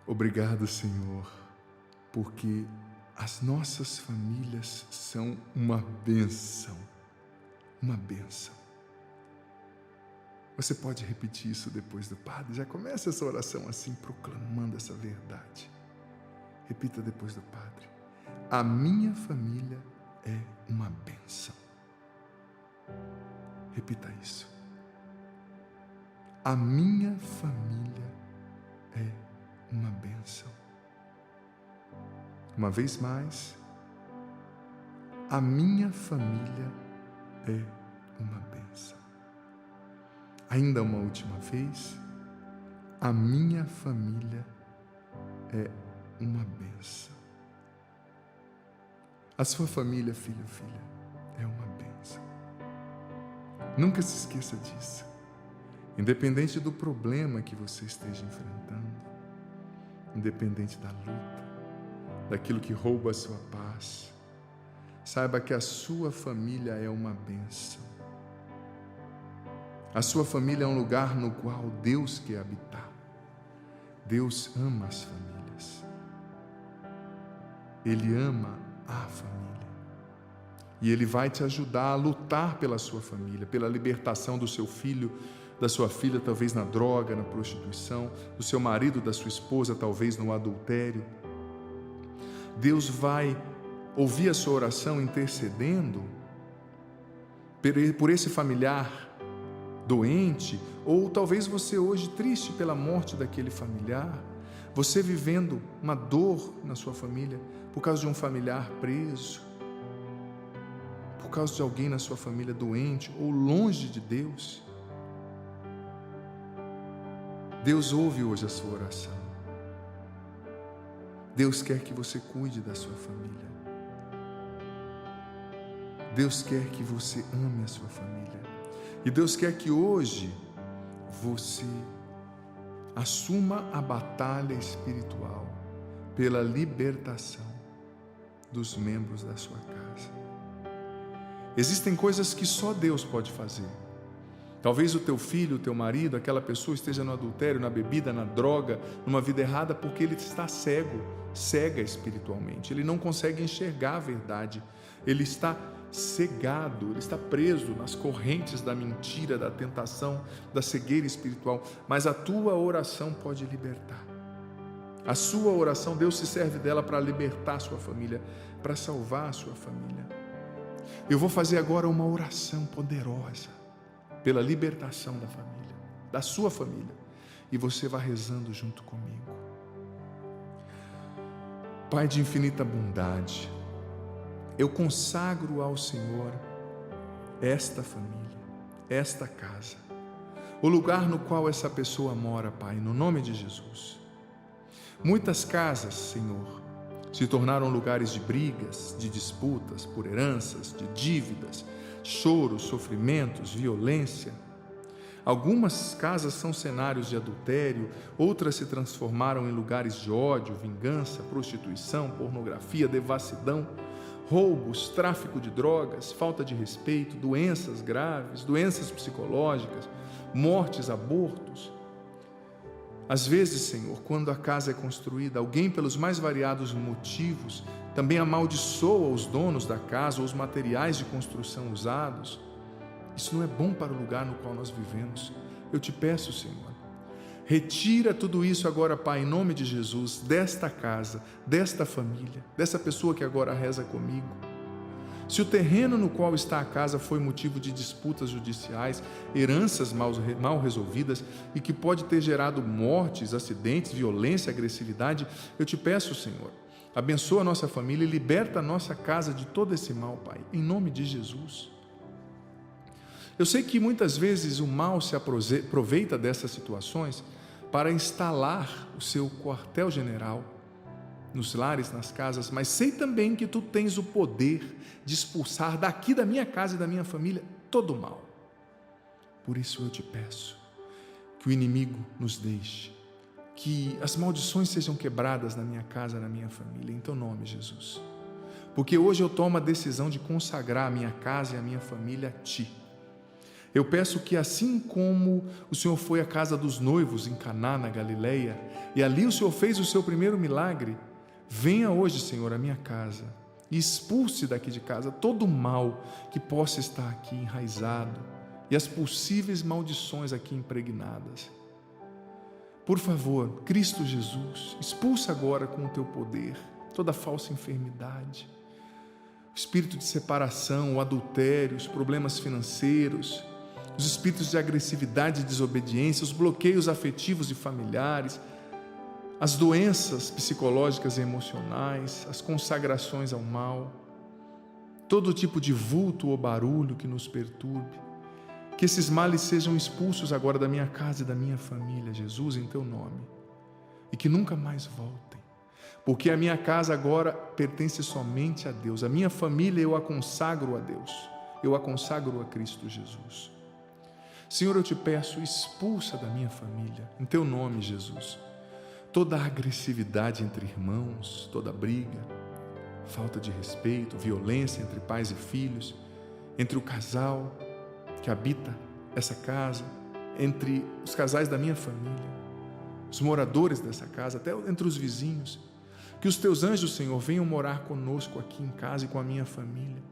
Obrigado, Senhor, porque as nossas famílias são uma bênção. Uma bênção. Você pode repetir isso depois do Padre? Já começa essa oração assim, proclamando essa verdade. Repita depois do Padre. A minha família é uma bênção. Repita isso. A minha família é uma bênção. Uma vez mais, a minha família é uma bênção. Ainda uma última vez, a minha família é uma bênção. A sua família, filho, filha, é uma bênção. Nunca se esqueça disso. Independente do problema que você esteja enfrentando, independente da luta, daquilo que rouba a sua paz, saiba que a sua família é uma bênção. A sua família é um lugar no qual Deus quer habitar. Deus ama as famílias. Ele ama a família. E Ele vai te ajudar a lutar pela sua família, pela libertação do seu filho, da sua filha, talvez na droga, na prostituição, do seu marido, da sua esposa, talvez no adultério. Deus vai ouvir a sua oração intercedendo por esse familiar doente, ou talvez você hoje triste pela morte daquele familiar, você vivendo uma dor na sua família por causa de um familiar preso, por causa de alguém na sua família doente ou longe de Deus. Deus ouve hoje a sua oração. Deus quer que você cuide da sua família. Deus quer que você ame a sua família. E Deus quer que hoje você assuma a batalha espiritual pela libertação dos membros da sua casa. Existem coisas que só Deus pode fazer. Talvez o teu filho, o teu marido, aquela pessoa esteja no adultério, na bebida, na droga, numa vida errada, porque ele está cega espiritualmente. Ele não consegue enxergar a verdade. Ele está cegado, ele está preso nas correntes da mentira, da tentação, da cegueira espiritual. Mas a tua oração pode libertar. A sua oração, Deus se serve dela para libertar a sua família, para salvar a sua família. Eu vou fazer agora uma oração poderosa pela libertação da família, da sua família, e você vai rezando junto comigo. Pai de infinita bondade, eu consagro ao Senhor esta família, esta casa, o lugar no qual essa pessoa mora, Pai, no nome de Jesus. Muitas casas, Senhor, se tornaram lugares de brigas, de disputas por heranças, de dívidas, choros, sofrimentos, violência. Algumas casas são cenários de adultério, outras se transformaram em lugares de ódio, vingança, prostituição, pornografia, devassidão, roubos, tráfico de drogas, falta de respeito, doenças graves, doenças psicológicas, mortes, abortos. Às vezes, Senhor, quando a casa é construída, alguém, pelos mais variados motivos, também amaldiçoa os donos da casa ou os materiais de construção usados. Isso não é bom para o lugar no qual nós vivemos. Eu te peço, Senhor, retira tudo isso agora, Pai, em nome de Jesus, desta casa, desta família, dessa pessoa que agora reza comigo. Se o terreno no qual está a casa foi motivo de disputas judiciais, heranças mal resolvidas e que pode ter gerado mortes, acidentes, violência, agressividade, eu te peço, Senhor, abençoa a nossa família e liberta a nossa casa de todo esse mal, Pai, em nome de Jesus. Eu sei que muitas vezes o mal se aproveita dessas situações para instalar o seu quartel-general nos lares, nas casas, mas sei também que Tu tens o poder de expulsar daqui da minha casa e da minha família todo o mal. Por isso eu te peço que o inimigo nos deixe, que as maldições sejam quebradas na minha casa, na minha família, em Teu nome, Jesus. Porque hoje eu tomo a decisão de consagrar a minha casa e a minha família a Ti. Eu peço que, assim como o Senhor foi à casa dos noivos em Caná, na Galileia, e ali o Senhor fez o seu primeiro milagre, venha hoje, Senhor, à minha casa e expulse daqui de casa todo o mal que possa estar aqui enraizado e as possíveis maldições aqui impregnadas. Por favor, Cristo Jesus, expulsa agora com o teu poder toda falsa enfermidade, o espírito de separação, o adultério, os problemas financeiros, os espíritos de agressividade e desobediência, os bloqueios afetivos e familiares, as doenças psicológicas e emocionais, as consagrações ao mal, todo tipo de vulto ou barulho que nos perturbe. Que esses males sejam expulsos agora da minha casa e da minha família, Jesus, em teu nome, e que nunca mais voltem, porque a minha casa agora pertence somente a Deus, a minha família eu a consagro a Deus, eu a consagro a Cristo Jesus. Senhor, eu te peço, expulsa da minha família, em teu nome, Jesus, toda a agressividade entre irmãos, toda briga, falta de respeito, violência entre pais e filhos, entre o casal que habita essa casa, entre os casais da minha família, os moradores dessa casa, até entre os vizinhos. Que os teus anjos, Senhor, venham morar conosco aqui em casa e com a minha família.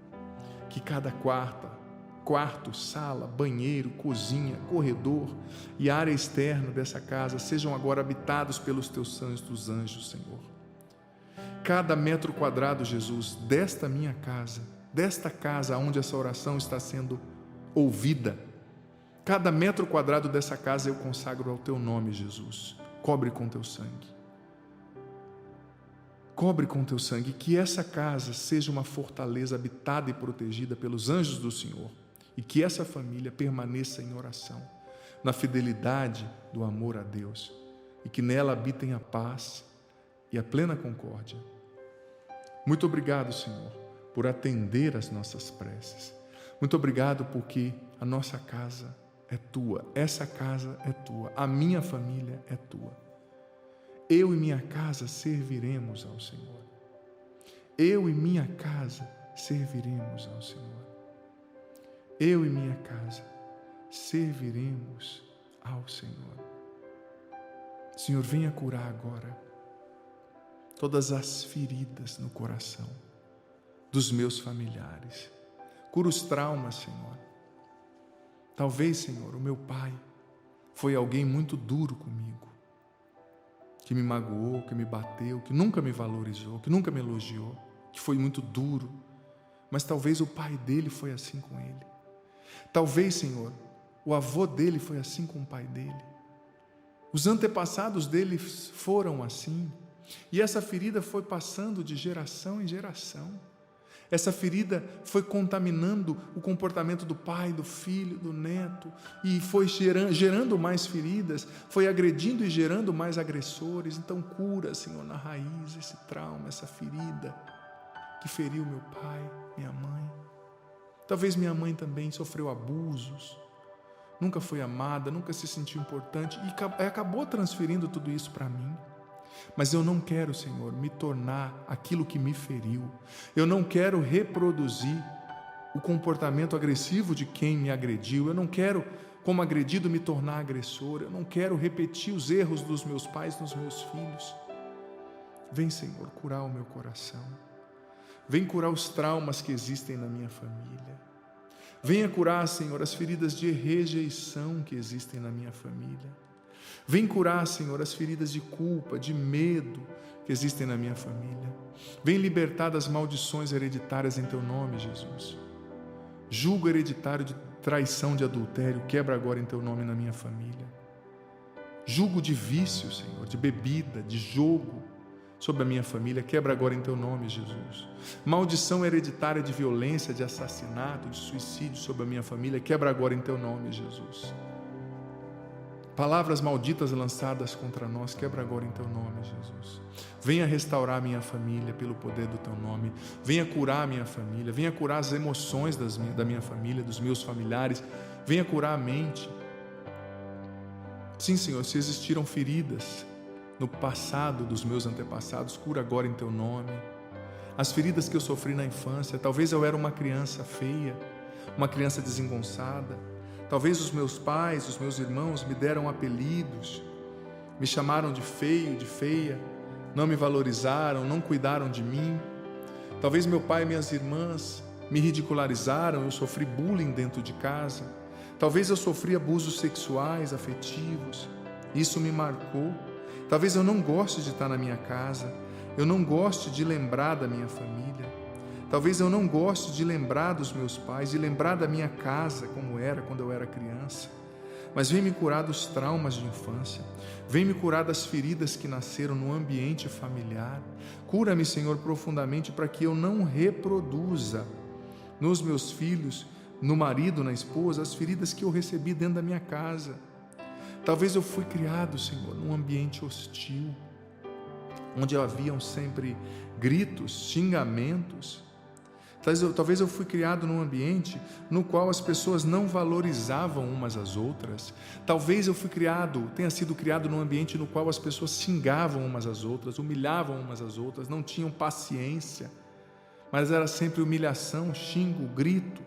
Que cada quarto, sala, banheiro, cozinha, corredor e área externa dessa casa sejam agora habitados pelos teus santos anjos, Senhor. Cada metro quadrado, Jesus, desta minha casa, desta casa onde essa oração está sendo ouvida, cada metro quadrado dessa casa eu consagro ao teu nome, Jesus. Cobre com teu sangue. Cobre com teu sangue, que essa casa seja uma fortaleza habitada e protegida pelos anjos do Senhor, e que essa família permaneça em oração, na fidelidade do amor a Deus, e que nela habitem a paz e a plena concórdia. Muito obrigado, Senhor, por atender às nossas preces. Muito obrigado porque a nossa casa é tua, essa casa é tua, a minha família é tua. Eu e minha casa serviremos ao Senhor. Eu e minha casa serviremos ao Senhor. Eu e minha casa serviremos ao Senhor. Senhor, venha curar agora todas as feridas no coração dos meus familiares. Cura os traumas, Senhor. Talvez, Senhor, o meu pai foi alguém muito duro comigo, que me magoou, que me bateu, que nunca me valorizou, que nunca me elogiou, que foi muito duro. Mas talvez o pai dele foi assim com ele. Talvez, Senhor, o avô dele foi assim com o pai dele. Os antepassados dele foram assim. E essa ferida foi passando de geração em geração. Essa ferida foi contaminando o comportamento do pai, do filho, do neto, e foi gerando mais feridas, foi agredindo e gerando mais agressores. Então cura, Senhor, na raiz esse trauma, essa ferida que feriu meu pai, minha mãe. Talvez minha mãe também sofreu abusos, nunca foi amada, nunca se sentiu importante e acabou transferindo tudo isso para mim. Mas eu não quero, Senhor, me tornar aquilo que me feriu. Eu não quero reproduzir o comportamento agressivo de quem me agrediu. Eu não quero, como agredido, me tornar agressor. Eu não quero repetir os erros dos meus pais nos meus filhos. Vem, Senhor, curar o meu coração. Vem curar os traumas que existem na minha família. Venha curar, Senhor, as feridas de rejeição que existem na minha família. Vem curar, Senhor, as feridas de culpa, de medo que existem na minha família. Vem libertar das maldições hereditárias em teu nome, Jesus. Jugo hereditário de traição, de adultério, quebra agora em teu nome na minha família. Jugo de vício, Senhor, de bebida, de jogo sobre a minha família, quebra agora em teu nome, Jesus. Maldição hereditária de violência, de assassinato, de suicídio sobre a minha família, quebra agora em teu nome, Jesus. Palavras malditas lançadas contra nós, quebra agora em teu nome, Jesus. Venha restaurar minha família pelo poder do teu nome. Venha curar minha família. Venha curar as emoções da minha família, dos meus familiares. Venha curar a mente. Sim, Senhor, se existiram feridas no passado dos meus antepassados, cura agora em teu nome. As feridas que eu sofri na infância, talvez eu era uma criança feia, uma criança desengonçada. Talvez os meus pais, os meus irmãos me deram apelidos, me chamaram de feio, de feia, não me valorizaram, não cuidaram de mim. Talvez meu pai e minhas irmãs me ridicularizaram, eu sofri bullying dentro de casa. Talvez eu sofri abusos sexuais, afetivos, isso me marcou. Talvez eu não goste de estar na minha casa, eu não goste de lembrar da minha família. Talvez eu não goste de lembrar dos meus pais, de lembrar da minha casa como era quando eu era criança. Mas vem me curar dos traumas de infância, vem me curar das feridas que nasceram no ambiente familiar. Cura-me, Senhor, profundamente, para que eu não reproduza nos meus filhos, no marido, na esposa, as feridas que eu recebi dentro da minha casa. Talvez eu fui criado, Senhor, num ambiente hostil, onde haviam sempre gritos, xingamentos. Talvez eu fui criado num ambiente no qual as pessoas não valorizavam umas às outras. Talvez eu tenha sido criado num ambiente no qual as pessoas xingavam umas às outras, humilhavam umas às outras, não tinham paciência, mas era sempre humilhação, xingo, grito,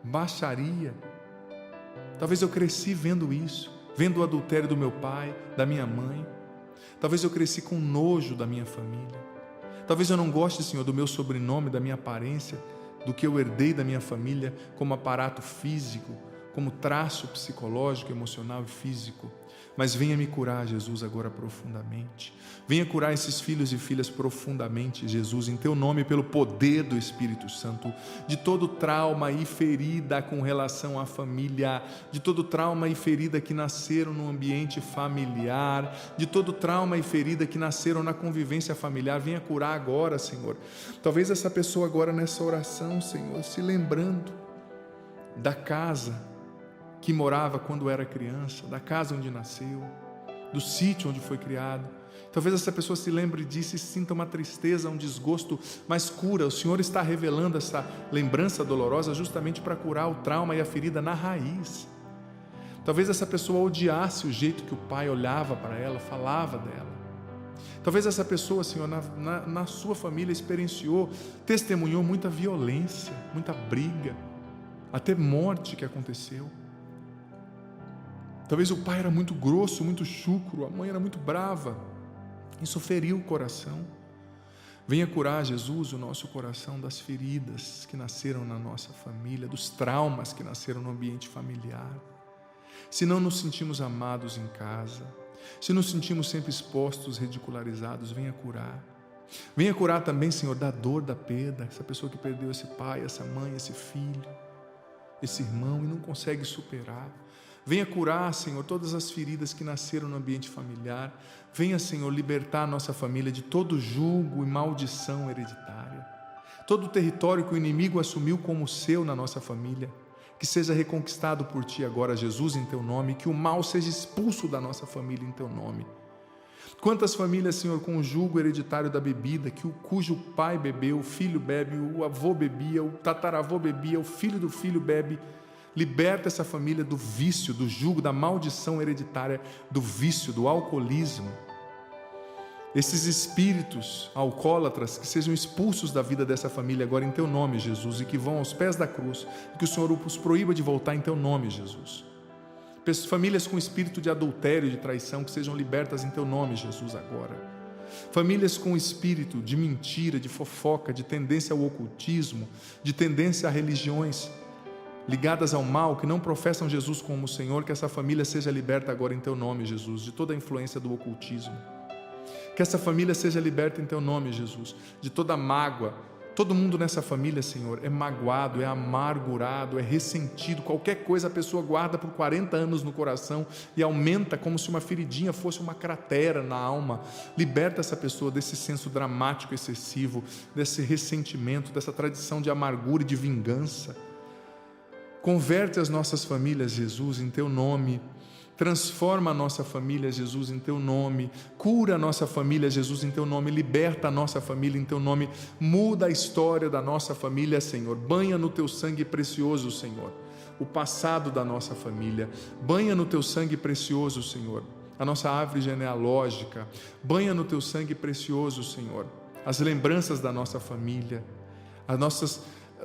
baixaria. Talvez eu cresci vendo isso, vendo o adultério do meu pai, da minha mãe. Talvez eu cresci com nojo da minha família. Talvez eu não goste, Senhor, do meu sobrenome, da minha aparência, do que eu herdei da minha família como aparato físico, como traço psicológico, emocional e físico. Mas venha me curar, Jesus, agora profundamente. Venha curar esses filhos e filhas profundamente, Jesus, em Teu nome, pelo poder do Espírito Santo, de todo trauma e ferida com relação à família, de todo trauma e ferida que nasceram no ambiente familiar, de todo trauma e ferida que nasceram na convivência familiar. Venha curar agora, Senhor. Talvez essa pessoa agora nessa oração, Senhor, se lembrando da casa que morava quando era criança, da casa onde nasceu, do sítio onde foi criado. Talvez essa pessoa se lembre disso e sinta uma tristeza, um desgosto, mas cura. O Senhor está revelando essa lembrança dolorosa justamente para curar o trauma e a ferida na raiz. Talvez essa pessoa odiasse o jeito que o pai olhava para ela, falava dela. Talvez essa pessoa, Senhor, na sua família experienciou, testemunhou muita violência, muita briga, até morte que aconteceu. Talvez o pai era muito grosso, muito chucro, a mãe era muito brava. Isso feriu o coração. Venha curar, Jesus, o nosso coração das feridas que nasceram na nossa família, dos traumas que nasceram no ambiente familiar. Se não nos sentimos amados em casa, se nos sentimos sempre expostos, ridicularizados, venha curar. Venha curar também, Senhor, da dor da perda, essa pessoa que perdeu esse pai, essa mãe, esse filho, esse irmão e não consegue superar. Venha curar, Senhor, todas as feridas que nasceram no ambiente familiar. Venha, Senhor, libertar a nossa família de todo julgo e maldição hereditária. Todo o território que o inimigo assumiu como seu na nossa família, que seja reconquistado por Ti agora, Jesus, em Teu nome, que o mal seja expulso da nossa família em Teu nome. Quantas famílias, Senhor, com o jugo hereditário da bebida, cujo pai bebeu, o filho bebe, o avô bebia, o tataravô bebia, o filho do filho bebe. Liberta essa família do vício, do jugo, da maldição hereditária, do vício, do alcoolismo. Esses espíritos alcoólatras que sejam expulsos da vida dessa família agora em Teu nome, Jesus, e que vão aos pés da cruz, e que o Senhor os proíba de voltar em Teu nome, Jesus. Famílias com espírito de adultério, de traição, que sejam libertas em Teu nome, Jesus, agora. Famílias com espírito de mentira, de fofoca, de tendência ao ocultismo, de tendência a religiões ligadas ao mal, que não professam Jesus como Senhor, que essa família seja liberta agora em Teu nome, Jesus, de toda a influência do ocultismo. Que essa família seja liberta em Teu nome, Jesus, de toda mágoa. Todo mundo nessa família, Senhor, é magoado, é amargurado, é ressentido. Qualquer coisa a pessoa guarda por 40 anos no coração e aumenta como se uma feridinha fosse uma cratera na alma. Liberta essa pessoa desse senso dramático excessivo, desse ressentimento, dessa tradição de amargura e de vingança. Converte as nossas famílias, Jesus, em Teu nome. Transforma a nossa família, Jesus, em Teu nome. Cura a nossa família, Jesus, em Teu nome. Liberta a nossa família em Teu nome. Muda a história da nossa família, Senhor. Banha no Teu sangue precioso, Senhor, o passado da nossa família. Banha no Teu sangue precioso, Senhor, a nossa árvore genealógica. Banha no Teu sangue precioso, Senhor, as lembranças da nossa família, as nossas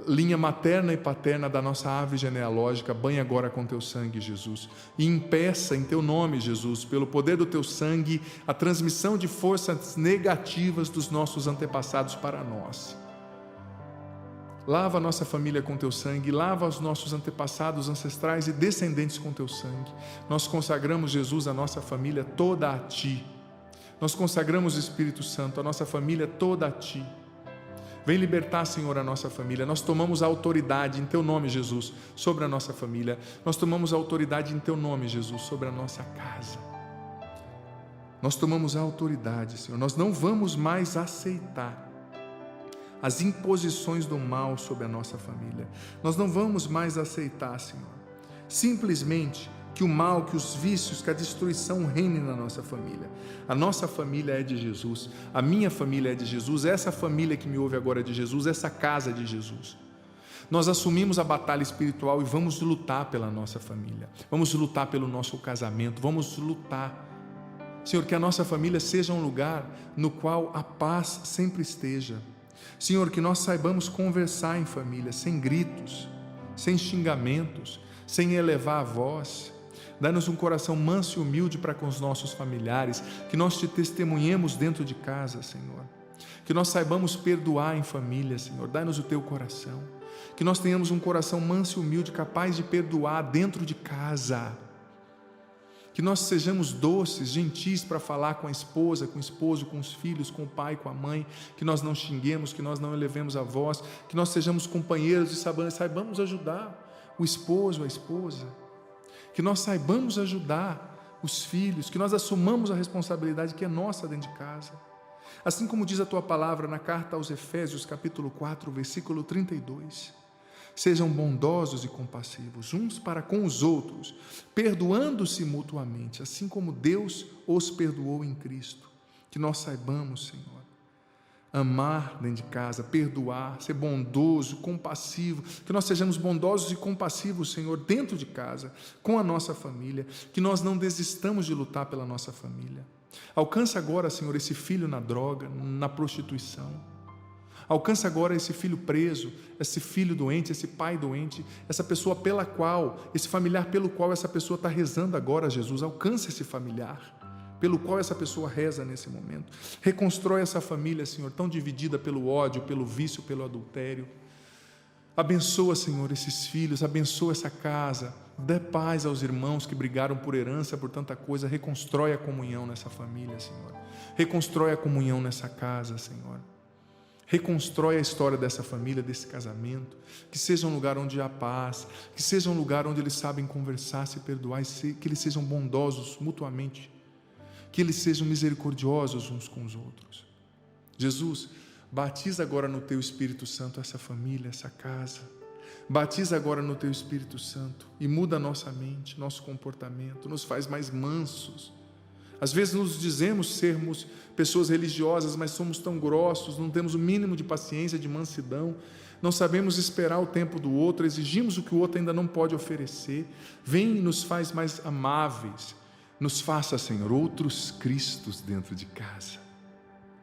linha materna e paterna da nossa árvore genealógica, banhe agora com teu sangue, Jesus, e impeça em teu nome, Jesus, pelo poder do teu sangue, a transmissão de forças negativas dos nossos antepassados para nós. Lava a nossa família com teu sangue, lava os nossos antepassados, ancestrais e descendentes com teu sangue. Nós consagramos, Jesus, a nossa família toda a ti. Nós consagramos o Espírito Santo, a nossa família toda a ti. Vem libertar, Senhor, a nossa família. Nós tomamos a autoridade em teu nome, Jesus, sobre a nossa família. Nós tomamos a autoridade em teu nome, Jesus, sobre a nossa casa. Nós tomamos a autoridade, Senhor. Nós não vamos mais aceitar as imposições do mal sobre a nossa família. Nós não vamos mais aceitar, Senhor, simplesmente que o mal, que os vícios, que a destruição reine na nossa família. A nossa família é de Jesus, a minha família é de Jesus, essa família que me ouve agora é de Jesus, essa casa é de Jesus. Nós assumimos a batalha espiritual e vamos lutar pela nossa família, vamos lutar pelo nosso casamento, vamos lutar, Senhor, que a nossa família seja um lugar no qual a paz sempre esteja. Senhor, que nós saibamos conversar em família, sem gritos, sem xingamentos, sem elevar a voz. Dá-nos um coração manso e humilde para com os nossos familiares, que nós te testemunhemos dentro de casa, Senhor. Que nós saibamos perdoar em família, Senhor. Dá-nos o teu coração. Que nós tenhamos um coração manso e humilde, capaz de perdoar dentro de casa. Que nós sejamos doces, gentis para falar com a esposa, com o esposo, com os filhos, com o pai, com a mãe. Que nós não xinguemos, que nós não elevemos a voz. Que nós sejamos companheiros e saibamos ajudar o esposo, a esposa. Que nós saibamos ajudar os filhos, que nós assumamos a responsabilidade que é nossa dentro de casa. Assim como diz a tua palavra na carta aos Efésios, capítulo 4, versículo 32. Sejam bondosos e compassivos uns para com os outros, perdoando-se mutuamente, assim como Deus os perdoou em Cristo. Que nós saibamos, Senhor, amar dentro de casa, perdoar, ser bondoso, compassivo, que nós sejamos bondosos e compassivos, Senhor, dentro de casa, com a nossa família, que nós não desistamos de lutar pela nossa família. Alcança agora, Senhor, esse filho na droga, na prostituição. Alcança agora esse filho preso, esse filho doente, esse pai doente, essa pessoa pela qual, esse familiar pelo qual essa pessoa está rezando agora, Jesus. Alcança esse familiar pelo qual essa pessoa reza nesse momento. Reconstrói essa família, Senhor, tão dividida pelo ódio, pelo vício, pelo adultério. Abençoa, Senhor, esses filhos, abençoa essa casa, dê paz aos irmãos que brigaram por herança, por tanta coisa. Reconstrói a comunhão nessa família, Senhor. Reconstrói a comunhão nessa casa, Senhor. Reconstrói a história dessa família, desse casamento, que seja um lugar onde há paz, que seja um lugar onde eles sabem conversar, se perdoar, que eles sejam bondosos mutuamente, que eles sejam misericordiosos uns com os outros. Jesus, batiza agora no teu Espírito Santo essa família, essa casa. Batiza agora no teu Espírito Santo e muda a nossa mente, nosso comportamento, nos faz mais mansos. Às vezes nos dizemos sermos pessoas religiosas, mas somos tão grossos, não temos o mínimo de paciência, de mansidão, não sabemos esperar o tempo do outro, exigimos o que o outro ainda não pode oferecer. Vem e nos faz mais amáveis. Nos faça, Senhor, outros Cristos dentro de casa.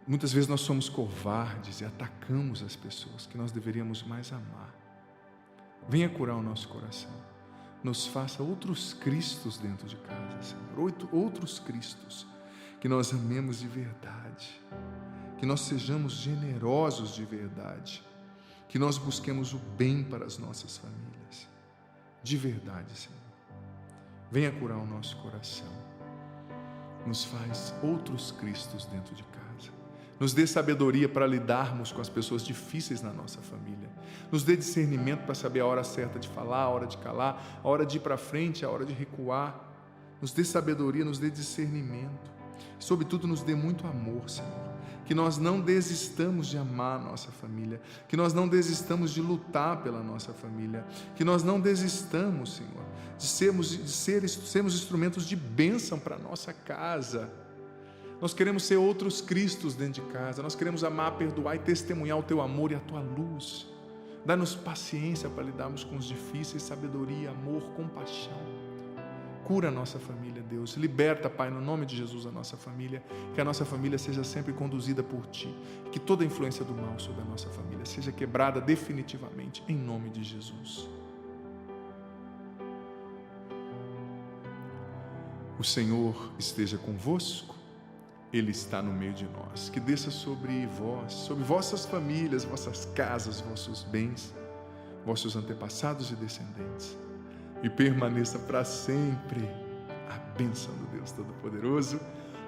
Muitas vezes nós somos covardes e atacamos as pessoas que nós deveríamos mais amar. Venha curar o nosso coração. Nos faça outros Cristos dentro de casa, Senhor. Outros Cristos. Que nós amemos de verdade. Que nós sejamos generosos de verdade. Que nós busquemos o bem para as nossas famílias. De verdade, Senhor. Venha curar o nosso coração. Nos faz outros Cristos dentro de casa. Nos dê sabedoria para lidarmos com as pessoas difíceis na nossa família. Nos dê discernimento para saber a hora certa de falar, a hora de calar, a hora de ir para frente, a hora de recuar. Nos dê sabedoria, nos dê discernimento. Sobretudo, nos dê muito amor, Senhor. Que nós não desistamos de amar a nossa família. Que nós não desistamos de lutar pela nossa família. Que nós não desistamos, Senhor, de sermos instrumentos de bênção para a nossa casa. Nós queremos ser outros Cristos dentro de casa. Nós queremos amar, perdoar e testemunhar o teu amor e a tua luz. Dá-nos paciência para lidarmos com os difíceis, sabedoria, amor, compaixão. cura a nossa família, Deus. Liberta, Pai, no nome de Jesus, a nossa família. Que a nossa família seja sempre conduzida por Ti. Que toda a influência do mal sobre a nossa família seja quebrada definitivamente, em nome de Jesus. O Senhor esteja convosco. Ele está no meio de nós. Que desça sobre vós, sobre vossas famílias, vossas casas, vossos bens, vossos antepassados e descendentes. E permaneça para sempre a bênção do Deus Todo-Poderoso,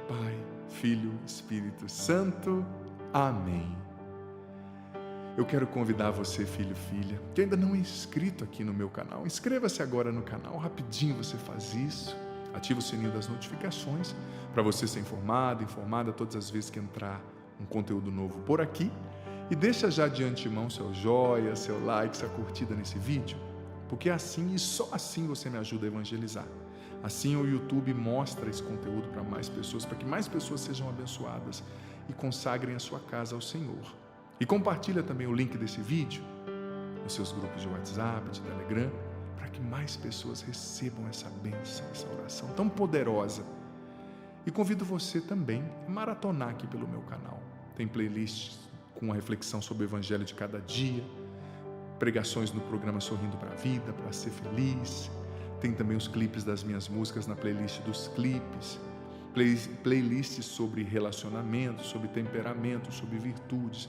Pai, Filho, Espírito Santo. Amém. Eu quero convidar você, filho, filha, que ainda não é inscrito aqui no meu canal. Inscreva-se agora no canal, rapidinho você faz isso. Ativa o sininho das notificações para você ser informada todas as vezes que entrar um conteúdo novo por aqui. E deixa já de antemão seu joia, seu like, sua curtida nesse vídeo, porque assim e só assim você me ajuda a evangelizar. Assim o YouTube mostra esse conteúdo para mais pessoas, para que mais pessoas sejam abençoadas e consagrem a sua casa ao Senhor. E compartilha também o link desse vídeo nos seus grupos de WhatsApp, de Telegram, para que mais pessoas recebam essa bênção, essa oração tão poderosa. E convido você também a maratonar aqui pelo meu canal. Tem playlists com a reflexão sobre o Evangelho de cada dia, pregações no programa Sorrindo para a Vida, para ser feliz. Tem também os clipes das minhas músicas na playlist dos clipes, playlists sobre relacionamento, sobre temperamento, sobre virtudes,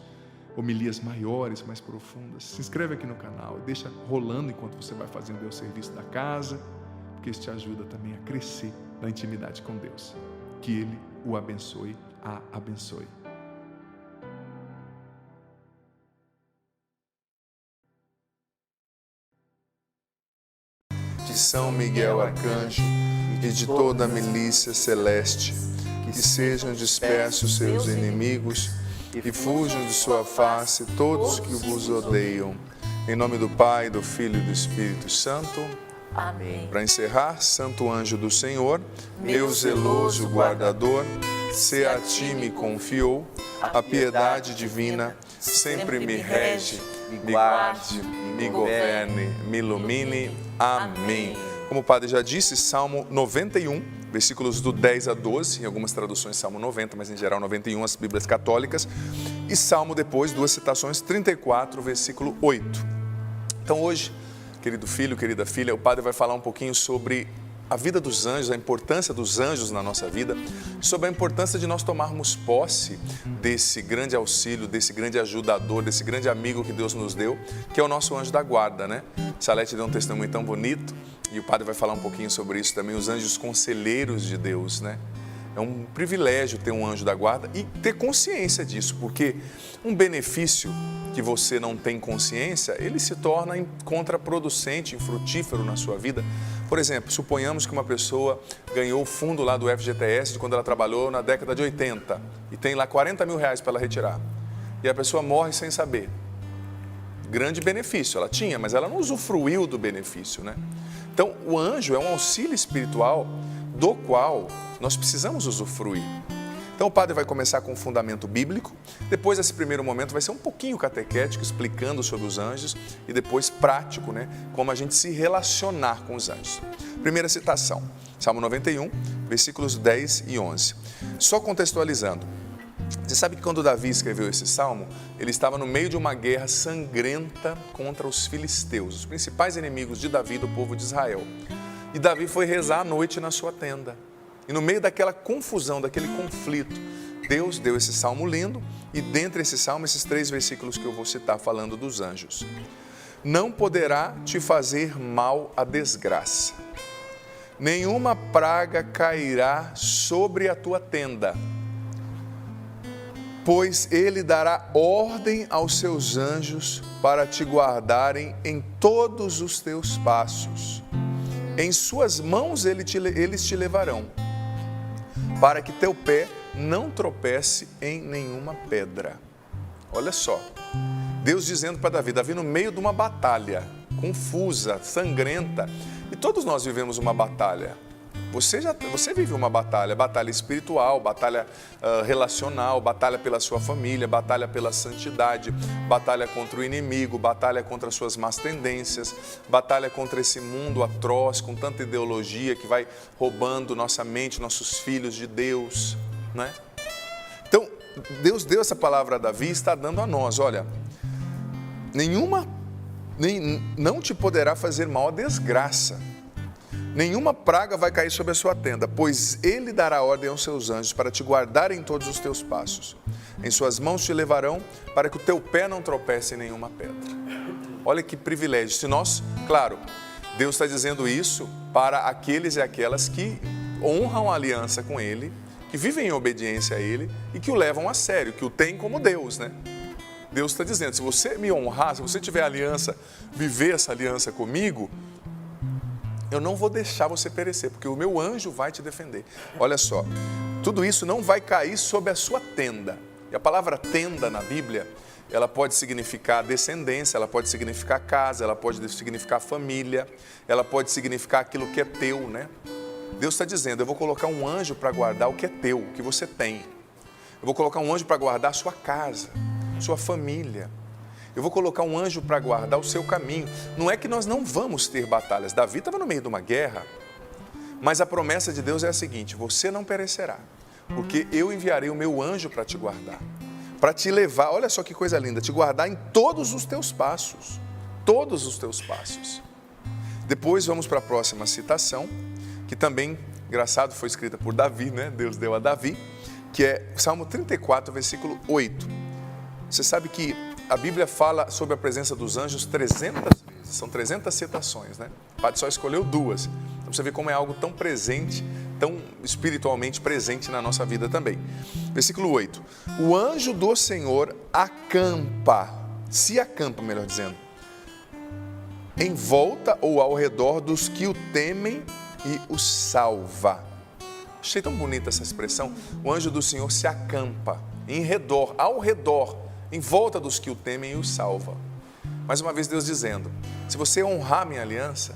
homilias maiores, mais profundas. Se inscreve aqui no canal e deixa rolando enquanto você vai fazendo o serviço da casa, porque isso te ajuda também a crescer na intimidade com Deus. Que Ele o abençoe, a abençoe. De São Miguel Arcanjo e de toda a milícia celeste, que sejam dispersos seus inimigos e fujam de sua face todos que vos odeiam. Em nome do Pai, do Filho e do Espírito Santo. Amém. Para encerrar, Santo Anjo do Senhor, meu zeloso guardador, se a ti me confiou, a piedade divina sempre me rege, me guarde, me governe, me ilumine. Amém. Como o Padre já disse, Salmo 91, versículos do 10 a 12, em algumas traduções Salmo 90, mas em geral 91, as Bíblias católicas, e Salmo depois, duas citações, 34, versículo 8. Então hoje, querido filho, querida filha, o Padre vai falar um pouquinho sobre a vida dos anjos, a importância dos anjos na nossa vida, sobre a importância de nós tomarmos posse desse grande auxílio, desse grande ajudador, desse grande amigo que Deus nos deu, que é o nosso anjo da guarda, né? Salete deu um testemunho tão bonito, e o Padre vai falar um pouquinho sobre isso também, os anjos conselheiros de Deus, né? É um privilégio ter um anjo da guarda e ter consciência disso, porque um benefício que você não tem consciência, ele se torna contraproducente, infrutífero na sua vida. Por exemplo, suponhamos que uma pessoa ganhou o fundo lá do FGTS de quando ela trabalhou na década de 80 e tem lá 40 mil reais para ela retirar. E a pessoa morre sem saber. Grande benefício, ela tinha, mas ela não usufruiu do benefício, né? Então, o anjo é um auxílio espiritual do qual nós precisamos usufruir. Então o Padre vai começar com um fundamento bíblico, depois esse primeiro momento vai ser um pouquinho catequético, explicando sobre os anjos, e depois prático, né, como a gente se relacionar com os anjos. Primeira citação, Salmo 91, versículos 10 e 11. Só contextualizando, você sabe que quando Davi escreveu esse salmo, ele estava no meio de uma guerra sangrenta contra os filisteus, os principais inimigos de Davi, do povo de Israel. E Davi foi rezar à noite na sua tenda. E no meio daquela confusão, daquele conflito, Deus deu esse salmo lindo, e dentre esse salmo, esses 3 versículos que eu vou citar falando dos anjos. Não poderá te fazer mal a desgraça, nenhuma praga cairá sobre a tua tenda, pois ele dará ordem aos seus anjos para te guardarem em todos os teus passos. Em suas mãos eles te levarão, para que teu pé não tropece em nenhuma pedra. Olha só, Deus dizendo para Davi, Davi no meio de uma batalha, confusa, sangrenta, e todos nós vivemos uma batalha, você vive uma batalha espiritual, batalha relacional, batalha pela sua família, batalha pela santidade, batalha contra o inimigo, batalha contra as suas más tendências, batalha contra esse mundo atroz, com tanta ideologia que vai roubando nossa mente, nossos filhos de Deus, né? Então, Deus deu essa palavra a Davi e está dando a nós, olha, não te poderá fazer mal a desgraça. Nenhuma praga vai cair sobre a sua tenda, pois ele dará ordem aos seus anjos para te guardar em todos os teus passos. Em suas mãos te levarão para que o teu pé não tropece em nenhuma pedra. Olha que privilégio. Se nós, claro, Deus está dizendo isso para aqueles e aquelas que honram a aliança com Ele, que vivem em obediência a Ele e que o levam a sério, que o têm como Deus, né? Deus está dizendo, se você me honrar, se você tiver aliança, viver essa aliança comigo, eu não vou deixar você perecer, porque o meu anjo vai te defender. Olha só, tudo isso não vai cair sobre a sua tenda. E a palavra tenda na Bíblia, ela pode significar descendência, ela pode significar casa, ela pode significar família, ela pode significar aquilo que é teu, né? Deus está dizendo, eu vou colocar um anjo para guardar o que é teu, o que você tem. Eu vou colocar um anjo para guardar a sua casa, sua família. Eu vou colocar um anjo para guardar o seu caminho. Não é que nós não vamos ter batalhas. Davi estava no meio de uma guerra, mas a promessa de Deus é a seguinte, você não perecerá, porque eu enviarei o meu anjo para te guardar, para te levar, olha só que coisa linda, te guardar em todos os teus passos, todos os teus passos. Depois vamos para a próxima citação, que também, engraçado, foi escrita por Davi, né? Deus deu a Davi, que é Salmo 34, versículo 8. Você sabe que a Bíblia fala sobre a presença dos anjos 300 vezes, são 300 citações, né? O Padre só escolheu 2, então você vê como é algo tão presente, tão espiritualmente presente na nossa vida também. Versículo 8, o anjo do Senhor se acampa, melhor dizendo, em volta ou ao redor dos que o temem e o salva. Achei tão bonita essa expressão, o anjo do Senhor se acampa, ao redor, em volta dos que o temem e o salva. Mais uma vez Deus dizendo, se você honrar minha aliança,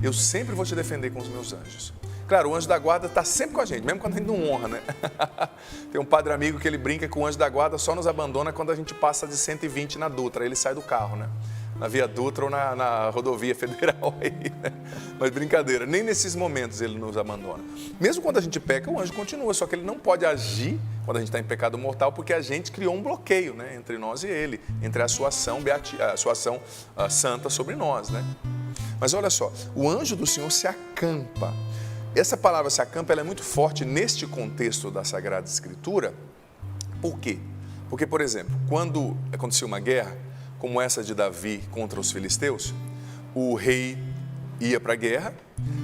eu sempre vou te defender com os meus anjos. Claro, o anjo da guarda está sempre com a gente, mesmo quando a gente não honra, né? Tem um padre amigo que ele brinca que o anjo da guarda só nos abandona quando a gente passa de 120 na Dutra, ele sai do carro, né? Na Via Dutra ou na rodovia federal aí, né? Mas brincadeira, nem nesses momentos ele nos abandona. Mesmo quando a gente peca, o anjo continua, só que ele não pode agir quando a gente está em pecado mortal, porque a gente criou um bloqueio, né, entre nós e ele, entre a sua ação santa sobre nós, né? Mas olha só, o anjo do Senhor se acampa. Essa palavra se acampa, ela é muito forte neste contexto da Sagrada Escritura. Por quê? Porque, por exemplo, quando acontecia uma guerra, como essa de Davi contra os filisteus, o rei ia para a guerra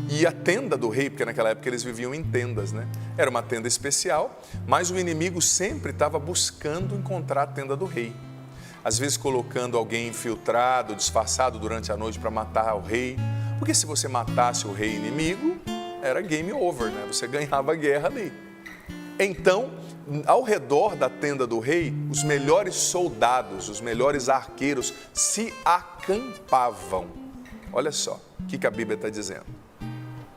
e a tenda do rei, porque naquela época eles viviam em tendas, né? Era uma tenda especial, mas o inimigo sempre estava buscando encontrar a tenda do rei. Às vezes colocando alguém infiltrado, disfarçado durante a noite para matar o rei, porque se você matasse o rei inimigo, era game over, né? Você ganhava a guerra ali. Então, ao redor da tenda do rei, os melhores soldados, os melhores arqueiros se acampavam. Olha só o que a Bíblia está dizendo.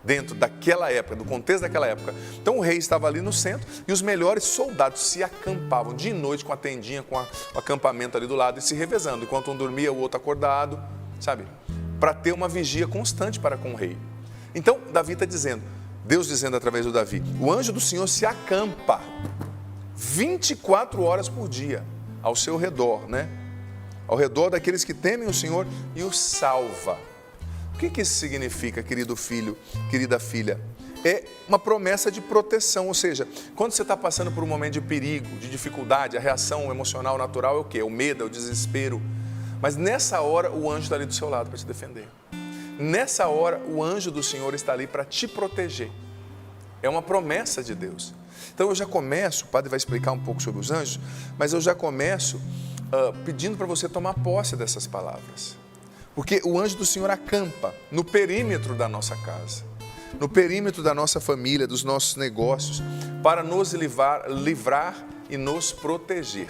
Dentro daquela época, do contexto daquela época. Então o rei estava ali no centro e os melhores soldados se acampavam de noite com a tendinha, com o acampamento ali do lado e se revezando. Enquanto um dormia, o outro acordado, sabe? Para ter uma vigia constante para com o rei. Então, Davi está dizendo, Deus dizendo através do Davi, o anjo do Senhor se acampa 24 horas por dia ao seu redor, né? Ao redor daqueles que temem o Senhor e o salva. O que isso significa, querido filho, querida filha? É uma promessa de proteção, ou seja, quando você está passando por um momento de perigo, de dificuldade, a reação emocional natural é o quê? É o medo, é o desespero. Mas nessa hora o anjo está ali do seu lado para te defender. Nessa hora o anjo do Senhor está ali para te proteger. É uma promessa de Deus. Então eu já começo, o padre vai explicar um pouco sobre os anjos, mas eu já começo pedindo para você tomar posse dessas palavras. Porque o anjo do Senhor acampa no perímetro da nossa casa, no perímetro da nossa família, dos nossos negócios, para nos livrar e nos proteger.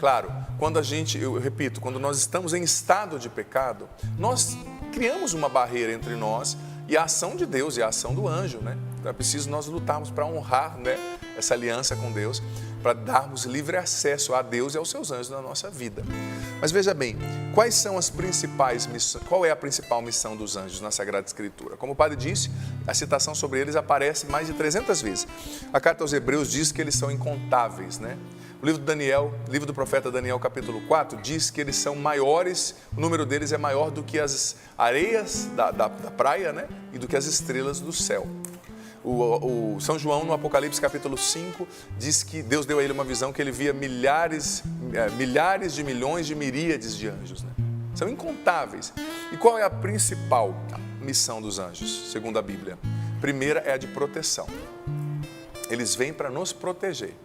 Claro, quando eu repito, quando nós estamos em estado de pecado, nós criamos uma barreira entre nós e a ação de Deus e a ação do anjo, né? Então é preciso nós lutarmos para honrar, né, essa aliança com Deus, para darmos livre acesso a Deus e aos seus anjos na nossa vida. Mas veja bem, quais são as principais missões, qual é a principal missão dos anjos na Sagrada Escritura? Como o padre disse, a citação sobre eles aparece mais de 300 vezes. A carta aos Hebreus diz que eles são incontáveis, né? O livro de Daniel, livro do profeta Daniel, capítulo 4, diz que eles são maiores, o número deles é maior do que as areias da praia, né? E do que as estrelas do céu. O São João, no Apocalipse capítulo 5, diz que Deus deu a ele uma visão que ele via milhares de milhões de miríades de anjos, né? São incontáveis. E qual é a principal missão dos anjos, segundo a Bíblia? Primeira é a de proteção. Eles vêm para nos proteger.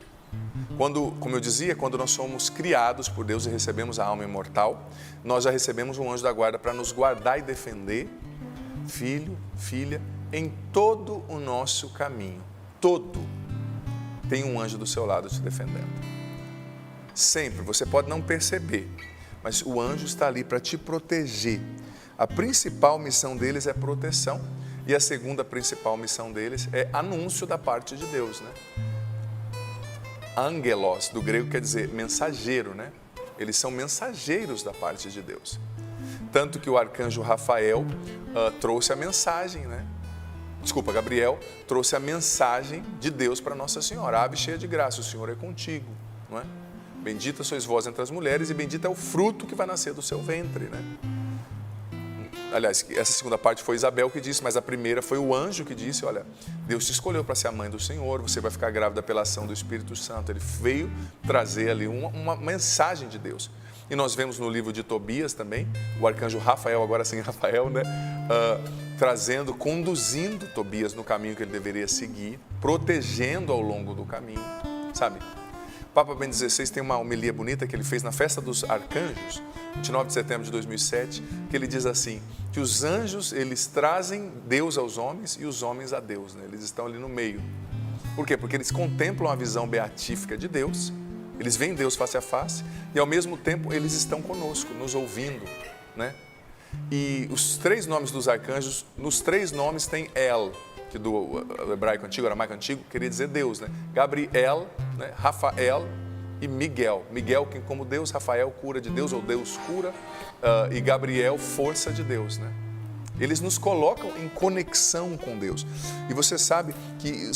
Como eu dizia, quando nós somos criados por Deus e recebemos a alma imortal, nós já recebemos um anjo da guarda para nos guardar e defender, filho, filha, em todo o nosso caminho. Todo tem um anjo do seu lado te defendendo. Sempre, você pode não perceber, mas o anjo está ali para te proteger. A principal missão deles é proteção e a segunda principal missão deles é anúncio da parte de Deus, né? Angelos, do grego, quer dizer mensageiro, né? Eles são mensageiros da parte de Deus. Tanto que o arcanjo Rafael trouxe a mensagem, né? Gabriel trouxe a mensagem de Deus para Nossa Senhora. Ave cheia de graça, o Senhor é contigo, não é? Bendita sois vós entre as mulheres e bendito é o fruto que vai nascer do seu ventre, né? Aliás, essa segunda parte foi Isabel que disse, mas a primeira foi o anjo que disse, olha, Deus te escolheu para ser a mãe do Senhor, você vai ficar grávida pela ação do Espírito Santo. Ele veio trazer ali uma mensagem de Deus. E nós vemos no livro de Tobias também, o arcanjo Rafael, agora sim Rafael, né? Conduzindo Tobias no caminho que ele deveria seguir, protegendo ao longo do caminho, sabe? O Papa Bento XVI tem uma homilia bonita que ele fez na Festa dos Arcanjos, 29 de setembro de 2007, que ele diz assim, que os anjos, eles trazem Deus aos homens e os homens a Deus, né? Eles estão ali no meio. Por quê? Porque eles contemplam a visão beatífica de Deus, eles veem Deus face a face e ao mesmo tempo eles estão conosco, nos ouvindo, né? E os três nomes dos arcanjos, nos três nomes tem El, que do hebraico antigo, aramaico antigo, queria dizer Deus, né? Gabriel, né? Rafael e Miguel. Miguel, que como Deus, Rafael, cura de Deus, ou Deus cura, e Gabriel, força de Deus, né? Eles nos colocam em conexão com Deus. E você sabe que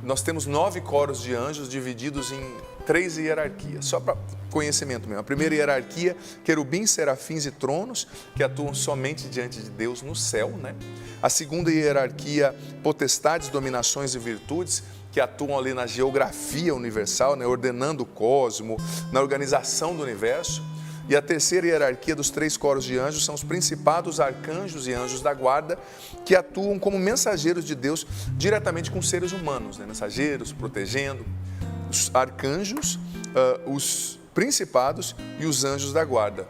nós temos 9 coros de anjos divididos em 3 hierarquias, só para conhecimento mesmo. A primeira hierarquia, querubins, serafins e tronos, que atuam somente diante de Deus no céu, né? A segunda hierarquia, potestades, dominações e virtudes, que atuam ali na geografia universal, né? Ordenando o cosmo, na organização do universo. E a terceira hierarquia dos 3 coros de anjos são os principados, arcanjos e anjos da guarda, que atuam como mensageiros de Deus diretamente com seres humanos, né? Mensageiros, protegendo. Os arcanjos, os principados e os anjos da guarda.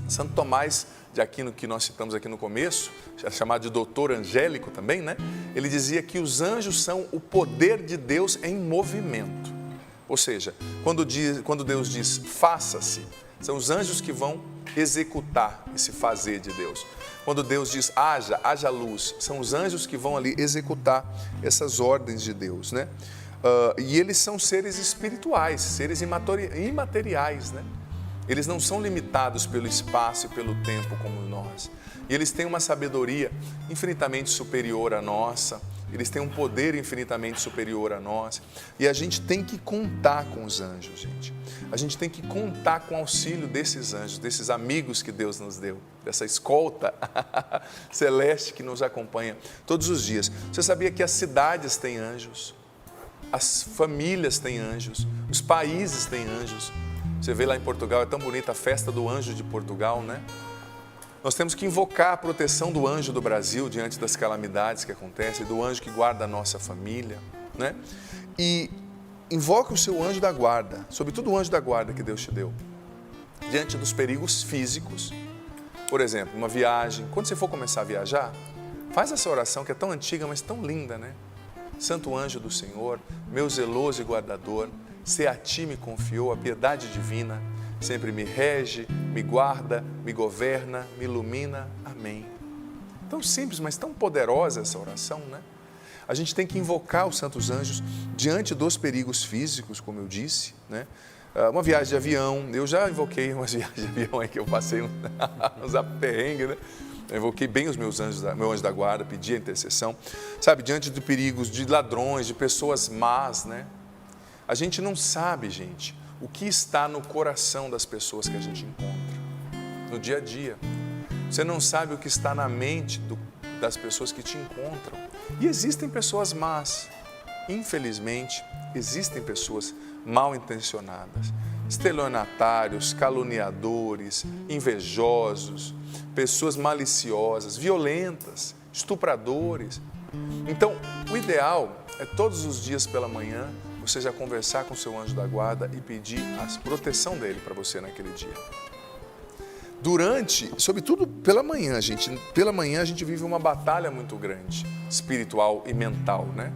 Santo Tomás de Aquino, que nós citamos aqui no começo, chamado de doutor angélico também, né? Ele dizia que os anjos são o poder de Deus em movimento. Ou seja, quando Deus diz faça-se, são os anjos que vão executar esse fazer de Deus. Quando Deus diz haja luz, são os anjos que vão ali executar essas ordens de Deus, né? E eles são seres espirituais, seres imateriais, né? Eles não são limitados pelo espaço e pelo tempo como nós. E eles têm uma sabedoria infinitamente superior à nossa. Eles têm um poder infinitamente superior a nós. E a gente tem que contar com os anjos, gente. A gente tem que contar com o auxílio desses anjos, desses amigos que Deus nos deu, dessa escolta celeste que nos acompanha todos os dias. Você sabia que as cidades têm anjos? As famílias têm anjos, os países têm anjos. Você vê lá em Portugal, é tão bonita a festa do anjo de Portugal, né? Nós temos que invocar a proteção do anjo do Brasil diante das calamidades que acontecem, do anjo que guarda a nossa família, né? E invoque o seu anjo da guarda, sobretudo o anjo da guarda que Deus te deu, diante dos perigos físicos. Por exemplo, uma viagem, quando você for começar a viajar, faz essa oração que é tão antiga, mas tão linda, né? Santo anjo do Senhor, meu zeloso e guardador, se a ti me confiou a piedade divina, sempre me rege, me guarda, me governa, me ilumina. Amém. Tão simples, mas tão poderosa essa oração, né? A gente tem que invocar os santos anjos diante dos perigos físicos, como eu disse, né? Uma viagem de avião, eu já invoquei umas viagens de avião aí que eu passei uns aperrengues, né? Eu invoquei bem os meus anjos, meu anjo da guarda, pedi a intercessão, sabe, diante de perigos, de ladrões, de pessoas más, né? A gente não sabe, gente, o que está no coração das pessoas que a gente encontra no dia a dia. Você não sabe o que está na mente das pessoas que te encontram. E existem pessoas más. Infelizmente, existem pessoas mal intencionadas, estelionatários, caluniadores, invejosos, pessoas maliciosas, violentas, estupradores. Então, o ideal é todos os dias pela manhã você já conversar com o seu anjo da guarda e pedir a proteção dele para você naquele dia. Sobretudo pela manhã, gente. Pela manhã a gente vive uma batalha muito grande, espiritual e mental, né?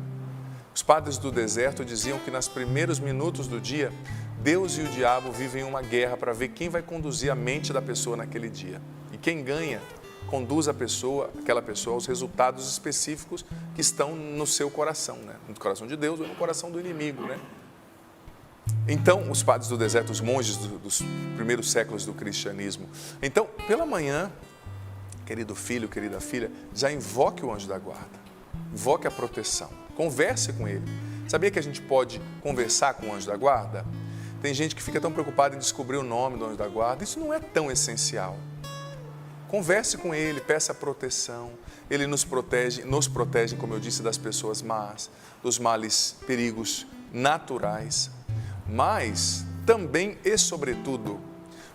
Os padres do deserto diziam que nos primeiros minutos do dia, Deus e o diabo vivem uma guerra para ver quem vai conduzir a mente da pessoa naquele dia. E quem ganha, conduz aquela pessoa aos resultados específicos que estão no seu coração, né? No coração de Deus ou no coração do inimigo, né? Então, os padres do deserto, os monges dos primeiros séculos do cristianismo. Então, pela manhã, querido filho, querida filha, já invoque o anjo da guarda, invoque a proteção, converse com ele. Sabia que a gente pode conversar com o anjo da guarda? Tem gente que fica tão preocupada em descobrir o nome do anjo da guarda, isso não é tão essencial. Converse com ele, peça proteção, ele nos protege, como eu disse, das pessoas más, dos males, perigos naturais. Mas também e sobretudo,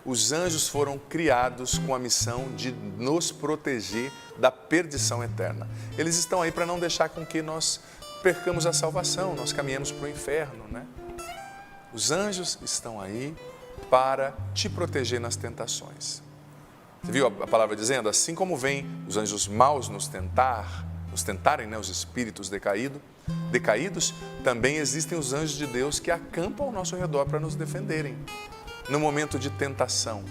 os anjos foram criados com a missão de nos proteger da perdição eterna. Eles estão aí para não deixar com que nós percamos a salvação, nós caminhamos para o inferno, né? Os anjos estão aí para te proteger nas tentações. Você viu a palavra dizendo? Assim como vêm os anjos maus nos tentarem, né, os espíritos decaídos, também existem os anjos de Deus que acampam ao nosso redor para nos defenderem no momento de tentação.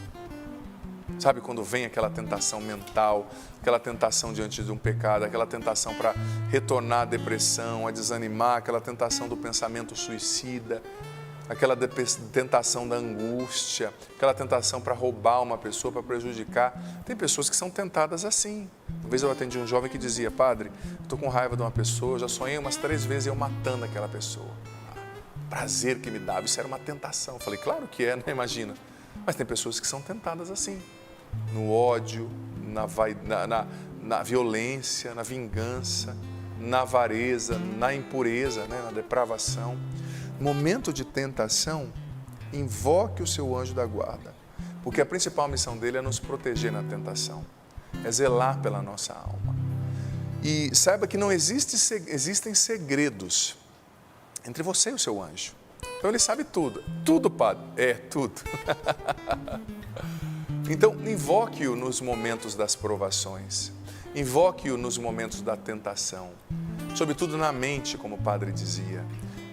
Sabe quando vem aquela tentação mental, aquela tentação diante de um pecado, aquela tentação para retornar à depressão, a desanimar, aquela tentação do pensamento suicida, aquela tentação da angústia, aquela tentação para roubar uma pessoa, para prejudicar. Tem pessoas que são tentadas assim. Uma vez eu atendi um jovem que dizia: padre, estou com raiva de uma pessoa, já sonhei umas 3 vezes eu matando aquela pessoa. Prazer que me dava, isso era uma tentação. Eu falei, claro que é, né? Imagina. Mas tem pessoas que são tentadas assim, no ódio, na violência, na vingança, na avareza, na impureza, né? Na depravação. Momento de tentação, invoque o seu anjo da guarda, porque a principal missão dele é nos proteger na tentação, é zelar pela nossa alma. E saiba que não existem segredos entre você e o seu anjo. Então ele sabe tudo. Tudo, padre? É, tudo. Então, invoque-o nos momentos das provações, invoque-o nos momentos da tentação, sobretudo na mente, como o padre dizia.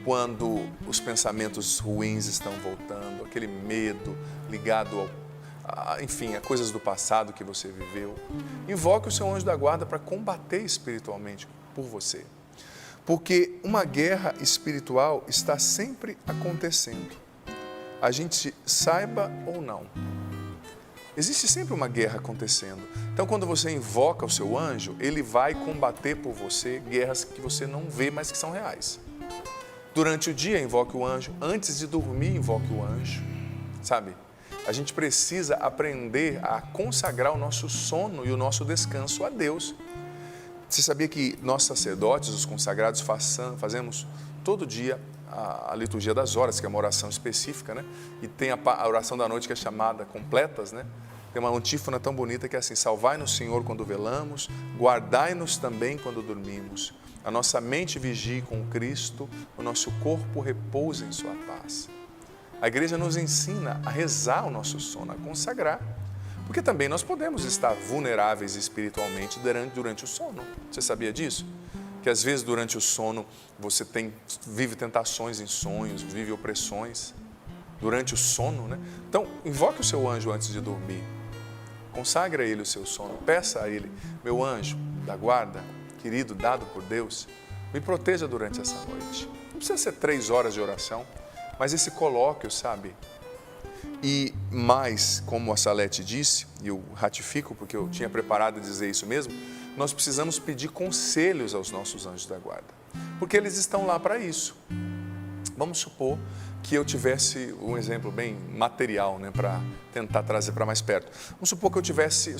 Quando os pensamentos ruins estão voltando, aquele medo ligado a coisas do passado que você viveu, invoque o seu anjo da guarda para combater espiritualmente por você. Porque uma guerra espiritual está sempre acontecendo. A gente saiba ou não. Existe sempre uma guerra acontecendo. Então, quando você invoca o seu anjo, ele vai combater por você guerras que você não vê, mas que são reais. Durante o dia, invoque o anjo. Antes de dormir, invoque o anjo. Sabe? A gente precisa aprender a consagrar o nosso sono e o nosso descanso a Deus. Você sabia que nós sacerdotes, os consagrados, fazemos todo dia a liturgia das horas, que é uma oração específica, né? E tem a oração da noite que é chamada completas, né? Tem uma antífona tão bonita que é assim: salvai-nos, Senhor, quando velamos, guardai-nos também quando dormimos. A nossa mente vigie com Cristo, o nosso corpo repousa em sua paz. A igreja nos ensina a rezar o nosso sono, a consagrar. Porque também nós podemos estar vulneráveis espiritualmente durante o sono. Você sabia disso? Que às vezes durante o sono você vive tentações em sonhos, vive opressões durante o sono, né? Então, invoque o seu anjo antes de dormir. Consagre a Ele o seu sono. Peça a Ele, meu anjo da guarda, querido, dado por Deus, me proteja durante essa noite. Não precisa ser 3 horas de oração, mas esse colóquio, sabe? E mais, como a Salete disse, e eu ratifico porque eu tinha preparado dizer isso mesmo, nós precisamos pedir conselhos aos nossos anjos da guarda, porque eles estão lá para isso. Vamos supor que eu tivesse um exemplo bem material, né, para tentar trazer para mais perto. Vamos supor que eu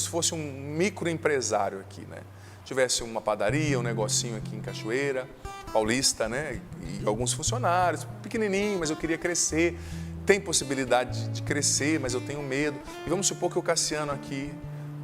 fosse um microempresário aqui, né? Tivesse uma padaria, um negocinho aqui em Cachoeira, Paulista, né? E alguns funcionários, pequenininho, mas eu queria crescer. Tem possibilidade de crescer, mas eu tenho medo. E vamos supor que o Cassiano aqui,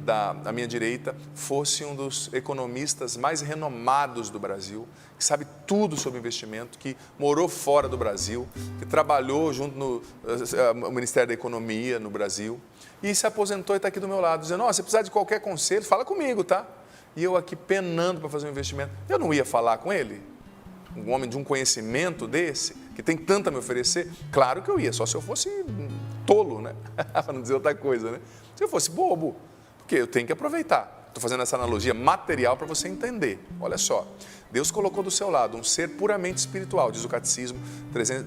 da minha direita, fosse um dos economistas mais renomados do Brasil, que sabe tudo sobre investimento, que morou fora do Brasil, que trabalhou junto no Ministério da Economia no Brasil, e se aposentou e está aqui do meu lado, dizendo, se precisar de qualquer conselho, fala comigo, tá? E eu aqui penando para fazer um investimento. Eu não ia falar com ele? Um homem de um conhecimento desse, que tem tanto a me oferecer? Claro que eu ia, só se eu fosse tolo, né? Para não dizer outra coisa, né? Se eu fosse bobo, porque eu tenho que aproveitar. Estou fazendo essa analogia material para você entender. Olha só, Deus colocou do seu lado um ser puramente espiritual, diz o Catecismo,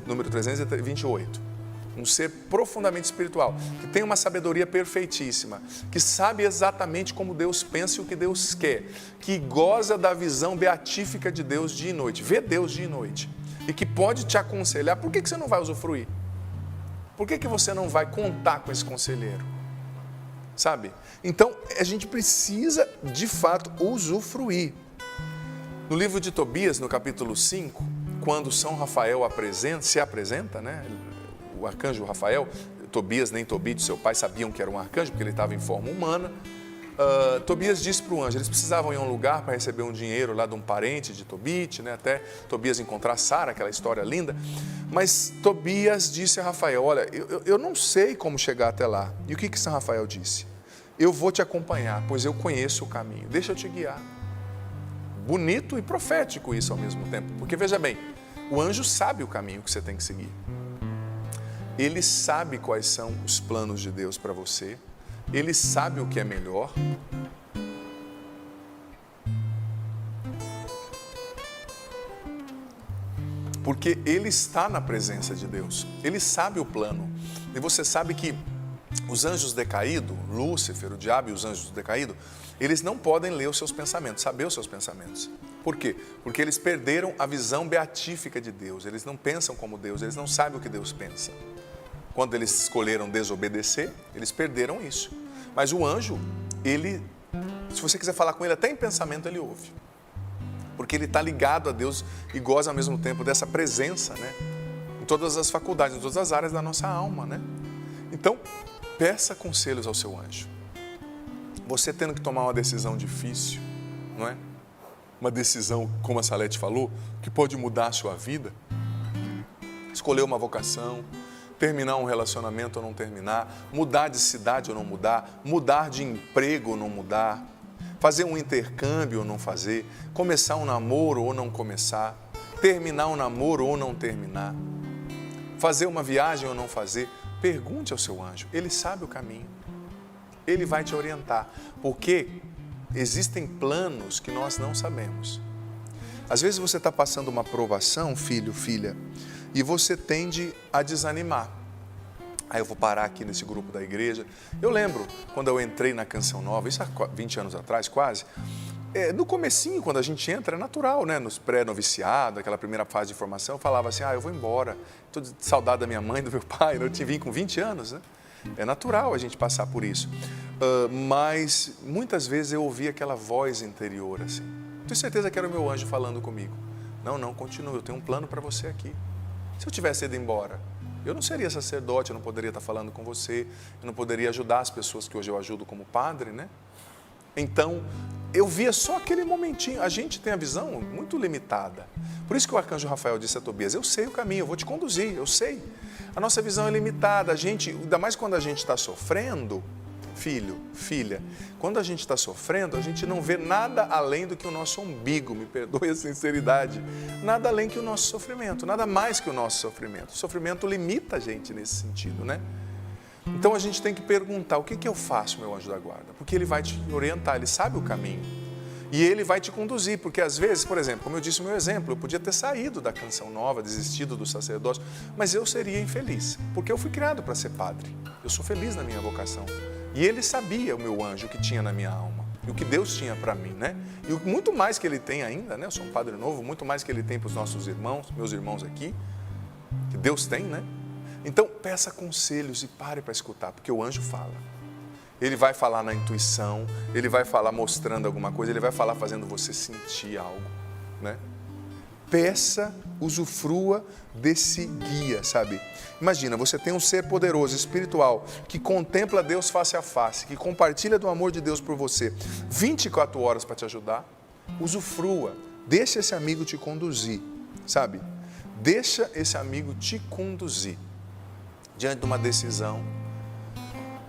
número 328. Um ser profundamente espiritual, que tem uma sabedoria perfeitíssima, que sabe exatamente como Deus pensa e o que Deus quer, que goza da visão beatífica de Deus dia e noite, vê Deus dia e noite, e que pode te aconselhar. Por que você não vai usufruir? Por que você não vai contar com esse conselheiro? Sabe? Então, a gente precisa, de fato, usufruir. No livro de Tobias, no capítulo 5, quando São Rafael se apresenta, né? O arcanjo Rafael, Tobias nem Tobit, seu pai, sabiam que era um arcanjo, porque ele estava em forma humana. Tobias disse para o anjo, eles precisavam ir a um lugar para receber um dinheiro lá de um parente de Tobit, né? Até Tobias encontrar Sara, aquela história linda. Mas Tobias disse a Rafael, olha, eu não sei como chegar até lá. E o que São Rafael disse? Eu vou te acompanhar, pois eu conheço o caminho, deixa eu te guiar. Bonito e profético isso ao mesmo tempo, porque veja bem, o anjo sabe o caminho que você tem que seguir. Ele sabe quais são os planos de Deus para você, ele sabe o que é melhor. Porque ele está na presença de Deus, ele sabe o plano. E você sabe que os anjos decaídos, Lúcifer, o diabo e os anjos decaídos, eles não podem ler os seus pensamentos, saber os seus pensamentos. Por quê? Porque eles perderam a visão beatífica de Deus, eles não pensam como Deus, eles não sabem o que Deus pensa. Quando eles escolheram desobedecer, eles perderam isso. Mas o anjo, se você quiser falar com ele, até em pensamento ele ouve. Porque ele está ligado a Deus e goza ao mesmo tempo dessa presença, né? Em todas as faculdades, em todas as áreas da nossa alma, né? Então, peça conselhos ao seu anjo. Você tendo que tomar uma decisão difícil, não é? Uma decisão, como a Salete falou, que pode mudar a sua vida. Escolher uma vocação, terminar um relacionamento ou não terminar, mudar de cidade ou não mudar, mudar de emprego ou não mudar, fazer um intercâmbio ou não fazer, começar um namoro ou não começar, terminar um namoro ou não terminar, fazer uma viagem ou não fazer. Pergunte ao seu anjo, ele sabe o caminho, ele vai te orientar, porque existem planos que nós não sabemos. Às vezes você está passando uma provação, filho, filha, e você tende a desanimar. Aí eu vou parar aqui nesse grupo da igreja. Eu lembro, quando eu entrei na Canção Nova, isso há 20 anos atrás quase, no comecinho, quando a gente entra, é natural, né? Nos pré-noviciados, aquela primeira fase de formação, eu falava assim, eu vou embora, estou de saudade da minha mãe, do meu pai, eu te vim com 20 anos, né? É natural a gente passar por isso. Mas muitas vezes eu ouvi aquela voz interior assim. Tenho certeza que era o meu anjo falando comigo. Não, continua, eu tenho um plano para você aqui. Se eu tivesse ido embora, eu não seria sacerdote, eu não poderia estar falando com você, eu não poderia ajudar as pessoas que hoje eu ajudo como padre, né? Então, eu via só aquele momentinho. A gente tem a visão muito limitada. Por isso que o arcanjo Rafael disse a Tobias, eu sei o caminho, eu vou te conduzir, eu sei. A nossa visão é limitada, ainda mais quando a gente está sofrendo, filho, filha, quando a gente está sofrendo, a gente não vê nada além do que o nosso umbigo, me perdoe a sinceridade, nada além que o nosso sofrimento, nada mais que o nosso sofrimento. O sofrimento limita a gente nesse sentido, né? Então a gente tem que perguntar, o que eu faço, meu anjo da guarda? Porque ele vai te orientar, ele sabe o caminho. E ele vai te conduzir, porque às vezes, por exemplo, como eu disse no meu exemplo, eu podia ter saído da Canção Nova, desistido do sacerdócio, mas eu seria infeliz, porque eu fui criado para ser padre. Eu sou feliz na minha vocação. E ele sabia, o meu anjo, o que tinha na minha alma, e o que Deus tinha para mim, né? E muito mais que ele tem ainda, né? Eu sou um padre novo, muito mais que ele tem para os nossos irmãos, meus irmãos aqui, que Deus tem, né? Então, peça conselhos e pare para escutar, porque o anjo fala. Ele vai falar na intuição, ele vai falar mostrando alguma coisa, ele vai falar fazendo você sentir algo, né? Peça, usufrua desse guia, sabe? Imagina, você tem um ser poderoso, espiritual, que contempla Deus face a face, que compartilha do amor de Deus por você, 24 horas para te ajudar. Usufrua, deixa esse amigo te conduzir, sabe? Deixa esse amigo te conduzir diante de uma decisão,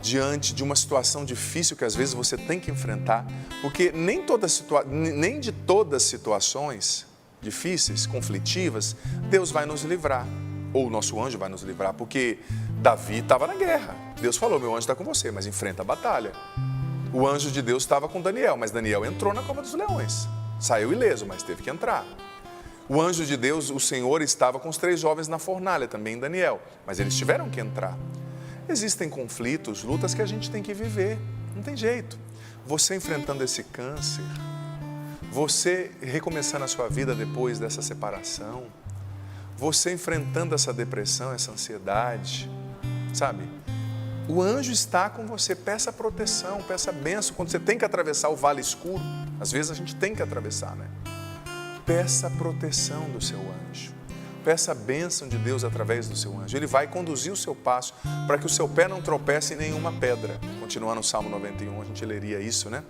diante de uma situação difícil que às vezes você tem que enfrentar, porque nem de todas as situações difíceis, conflitivas, Deus vai nos livrar, ou o nosso anjo vai nos livrar, porque Davi estava na guerra. Deus falou, meu anjo está com você, mas enfrenta a batalha. O anjo de Deus estava com Daniel, mas Daniel entrou na cova dos leões. Saiu ileso, mas teve que entrar. O anjo de Deus, o Senhor, estava com os 3 jovens na fornalha, também Daniel, mas eles tiveram que entrar. Existem conflitos, lutas que a gente tem que viver, não tem jeito. Você enfrentando esse câncer, você recomeçando a sua vida depois dessa separação, você enfrentando essa depressão, essa ansiedade, sabe? O anjo está com você, peça proteção, peça bênção. Quando você tem que atravessar o vale escuro, às vezes a gente tem que atravessar, né? Peça proteção do seu anjo. Peça a bênção de Deus através do seu anjo. Ele vai conduzir o seu passo para que o seu pé não tropece em nenhuma pedra. Continuando no Salmo 91, a gente leria isso, né?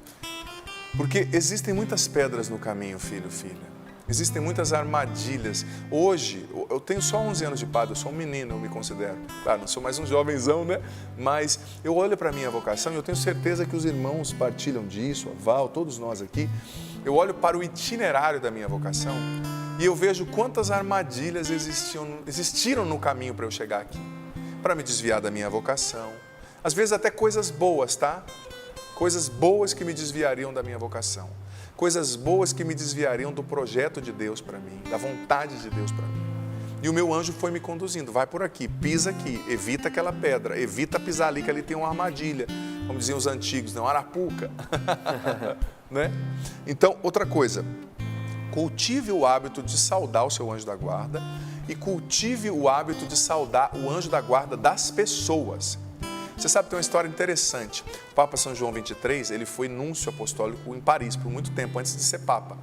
Porque existem muitas pedras no caminho, filho, filha. Existem muitas armadilhas. Hoje, eu tenho só 11 anos de padre, eu sou um menino, eu me considero. Claro, não sou mais um jovenzão, né? Mas eu olho para a minha vocação e eu tenho certeza que os irmãos partilham disso, a Val, todos nós aqui. Eu olho para o itinerário da minha vocação e eu vejo quantas armadilhas existiram no caminho para eu chegar aqui. Para me desviar da minha vocação. Às vezes até coisas boas, tá? Coisas boas que me desviariam da minha vocação. Coisas boas que me desviariam do projeto de Deus para mim, da vontade de Deus para mim. E o meu anjo foi me conduzindo, vai por aqui, pisa aqui, evita aquela pedra, evita pisar ali que ali tem uma armadilha, como diziam os antigos, não, arapuca. Né? Então, outra coisa, cultive o hábito de saudar o seu anjo da guarda e cultive o hábito de saudar o anjo da guarda das pessoas. Você sabe, tem uma história interessante. O Papa São João XXIII, ele foi núncio apostólico em Paris por muito tempo, antes de ser Papa.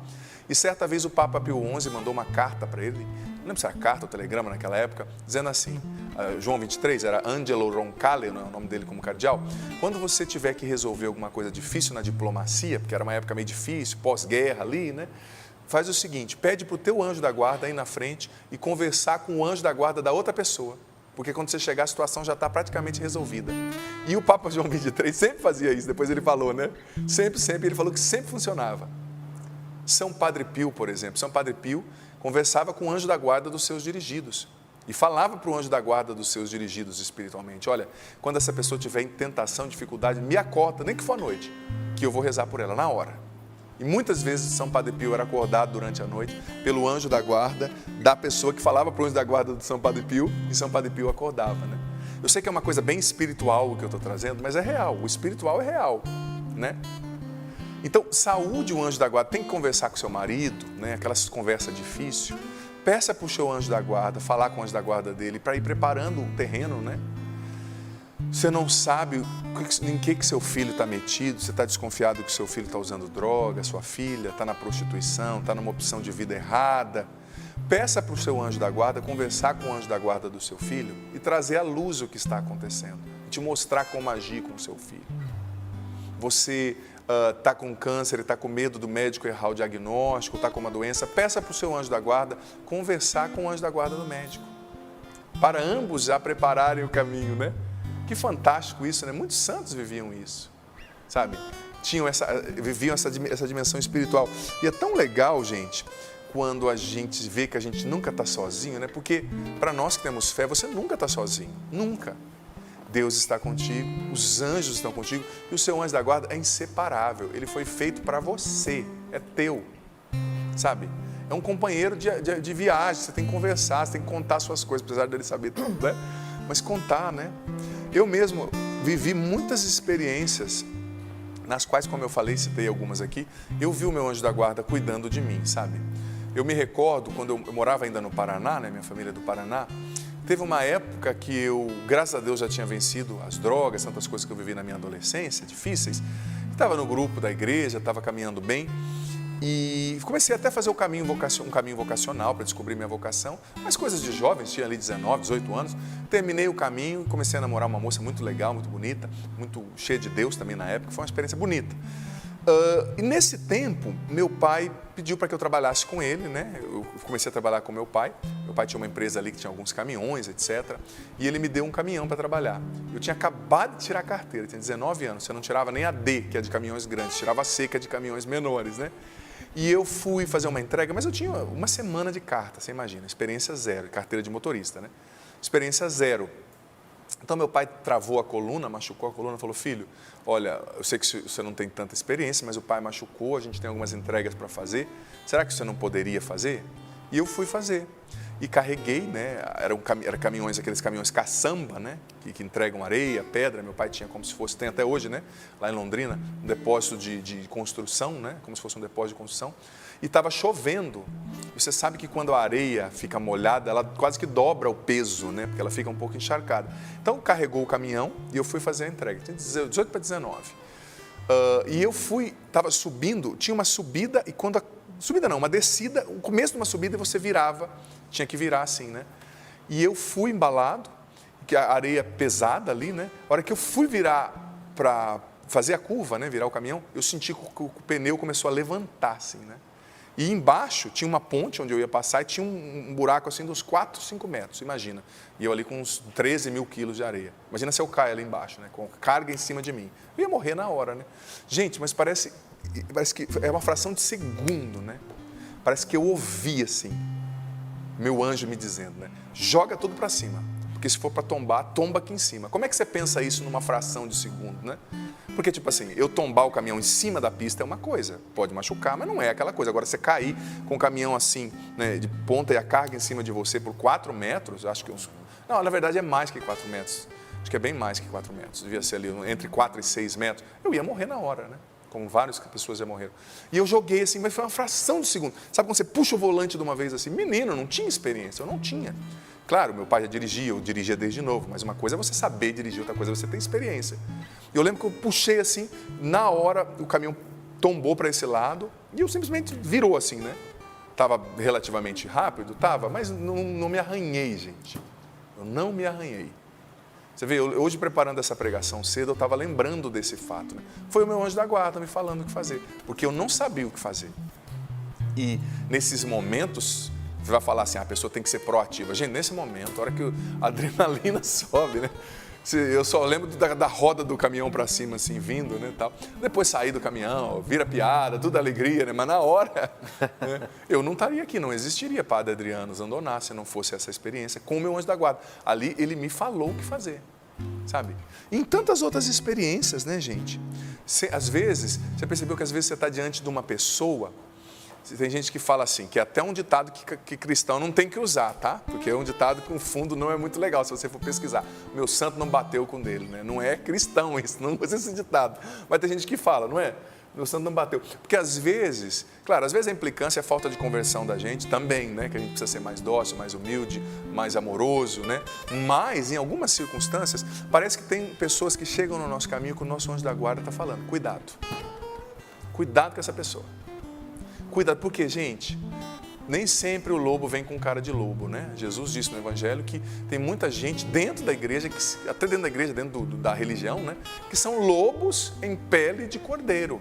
E certa vez o Papa Pio XI mandou uma carta para ele, não lembro se era carta ou telegrama naquela época, dizendo assim, João XXIII, era Angelo Roncalli, não é o nome dele como cardeal, quando você tiver que resolver alguma coisa difícil na diplomacia, porque era uma época meio difícil, pós-guerra ali, né? Faz o seguinte, pede para o teu anjo da guarda aí na frente e conversar com o anjo da guarda da outra pessoa. Porque quando você chegar, a situação já está praticamente resolvida. E o Papa João XXIII sempre fazia isso, depois ele falou, né? Sempre, ele falou que sempre funcionava. São Padre Pio, por exemplo, São Padre Pio conversava com o anjo da guarda dos seus dirigidos. E falava para o anjo da guarda dos seus dirigidos espiritualmente, olha, quando essa pessoa tiver em tentação, dificuldade, me acorda, nem que for à noite, que eu vou rezar por ela na hora. E muitas vezes São Padre Pio era acordado durante a noite pelo anjo da guarda da pessoa que falava para o anjo da guarda de São Padre Pio e São Padre Pio acordava, né? Eu sei que é uma coisa bem espiritual o que eu estou trazendo, mas é real, o espiritual é real, né? Então, saúde o anjo da guarda, tem que conversar com seu marido, né? Aquelas conversas difíceis. Peça para o seu anjo da guarda, falar com o anjo da guarda dele, para ir preparando o terreno, né? Você não sabe em que seu filho está metido, você está desconfiado que seu filho está usando droga, sua filha está na prostituição, está numa opção de vida errada. Peça para o seu anjo da guarda conversar com o anjo da guarda do seu filho e trazer à luz o que está acontecendo, e te mostrar como agir com o seu filho. Você está com câncer e está com medo do médico errar o diagnóstico, está com uma doença, peça para o seu anjo da guarda conversar com o anjo da guarda do médico, para ambos já prepararem o caminho, né? Que fantástico isso, né? Muitos santos viviam isso, sabe? Viviam essa dimensão espiritual. E é tão legal, gente, quando a gente vê que a gente nunca está sozinho, né? Porque para nós que temos fé, você nunca está sozinho, nunca. Deus está contigo, os anjos estão contigo e o seu anjo da guarda é inseparável. Ele foi feito para você, é teu, sabe? É um companheiro de viagem, você tem que conversar, você tem que contar suas coisas, apesar dele saber tudo, né? Mas contar, né? Eu mesmo vivi muitas experiências nas quais, como eu falei, citei algumas aqui, eu vi o meu anjo da guarda cuidando de mim, sabe? Eu me recordo, quando eu morava ainda no Paraná, né, minha família é do Paraná, teve uma época que eu, graças a Deus, já tinha vencido as drogas, tantas coisas que eu vivi na minha adolescência, difíceis. Estava no grupo da igreja, estava caminhando bem e comecei até a fazer um caminho vocacional para descobrir minha vocação. Mas coisas de jovens, tinha ali 19, 18 anos. Terminei o caminho e comecei a namorar uma moça muito legal, muito bonita, muito cheia de Deus também na época. Foi uma experiência bonita. E nesse tempo, meu pai pediu para que eu trabalhasse com ele, né? Eu comecei a trabalhar com meu pai. Meu pai tinha uma empresa ali que tinha alguns caminhões, etc. E ele me deu um caminhão para trabalhar. Eu tinha acabado de tirar a carteira, tinha 19 anos. Você não tirava nem a D, que é de caminhões grandes, tirava a C, que é de caminhões menores, né? E eu fui fazer uma entrega, mas eu tinha uma semana de carta, você imagina, experiência zero, carteira de motorista, né? Experiência zero. Então, meu pai travou a coluna, machucou a coluna, falou, filho, olha, eu sei que você não tem tanta experiência, mas o pai machucou, a gente tem algumas entregas para fazer, será que você não poderia fazer? E eu fui fazer. E carreguei, né, eram caminhões, aqueles caminhões caçamba, né, que entregam areia, pedra, meu pai tinha como se fosse, tem até hoje, né, lá em Londrina, um depósito de construção, né, como se fosse um depósito de construção, e estava chovendo. Você sabe que quando a areia fica molhada, ela quase que dobra o peso, né, porque ela fica um pouco encharcada. Então, carregou o caminhão e eu fui fazer a entrega, tinha 18 para 19. E eu estava subindo, tinha uma subida e quando subida não, uma descida, o começo de uma subida e você virava, tinha que virar assim, né? E eu fui embalado, que a areia pesada ali, né? A hora que eu fui virar para fazer a curva, né? Virar o caminhão, eu senti que o pneu começou a levantar assim, né? E embaixo tinha uma ponte onde eu ia passar e tinha um buraco assim de uns 4, 5 metros, imagina. E eu ali com uns 13 mil quilos de areia. Imagina se eu caio ali embaixo, né? Com carga em cima de mim. Eu ia morrer na hora, né? Gente, mas parece que é uma fração de segundo, né? Parece que eu ouvi assim, meu anjo me dizendo, né? Joga tudo para cima, porque se for para tombar, tomba aqui em cima. Como é que você pensa isso numa fração de segundo, né? Porque, tipo assim, eu tombar o caminhão em cima da pista é uma coisa, pode machucar, mas não é aquela coisa. Agora, você cair com o caminhão assim, né, de ponta e a carga em cima de você por 4 metros, acho que uns... Não, na verdade é mais que 4 metros. Acho que é bem mais que 4 metros. Devia ser ali entre 4 e 6 metros. Eu ia morrer na hora, né? Como várias pessoas já morreram. E eu joguei assim, mas foi uma fração de segundo. Sabe quando você puxa o volante de uma vez assim? Menino, eu não tinha experiência, eu não tinha. Claro, meu pai já dirigia, eu dirigia desde novo, mas uma coisa é você saber dirigir, outra coisa é você ter experiência. Eu lembro que eu puxei assim, na hora o caminhão tombou para esse lado e eu simplesmente virou assim, né? Estava relativamente rápido, estava, mas não me arranhei, gente. Eu não me arranhei. Você vê, hoje preparando essa pregação cedo, eu estava lembrando desse fato, né? Foi o meu anjo da guarda me falando o que fazer, porque eu não sabia o que fazer. E nesses momentos, você vai falar assim, a pessoa tem que ser proativa. Gente, nesse momento, a hora que a adrenalina sobe, né? Eu só lembro da roda do caminhão para cima, assim, vindo, né, tal. Depois sair do caminhão, vira piada, tudo alegria, né? Mas na hora, né, eu não estaria aqui, não existiria Padre Adriano Zandoná se não fosse essa experiência com o meu anjo da guarda. Ali ele me falou o que fazer, sabe? E em tantas outras experiências, né, gente? Às vezes, você percebeu que às vezes você está diante de uma pessoa. Tem gente que fala assim, que é até um ditado que cristão não tem que usar, tá? Porque é um ditado que, no fundo, não é muito legal, se você for pesquisar. Meu santo não bateu com dele, né? Não é cristão isso, não usa esse ditado. Mas tem gente que fala, não é? Meu santo não bateu. Porque às vezes, claro, às vezes a implicância é a falta de conversão da gente também, né? Que a gente precisa ser mais dócil, mais humilde, mais amoroso, né? Mas, em algumas circunstâncias, parece que tem pessoas que chegam no nosso caminho que o nosso anjo da guarda está falando. Cuidado. Cuidado com essa pessoa. Cuidado, porque, gente, nem sempre o lobo vem com cara de lobo, né? Jesus disse no Evangelho que tem muita gente dentro da igreja, até dentro da igreja, dentro da religião, né? Que são lobos em pele de cordeiro.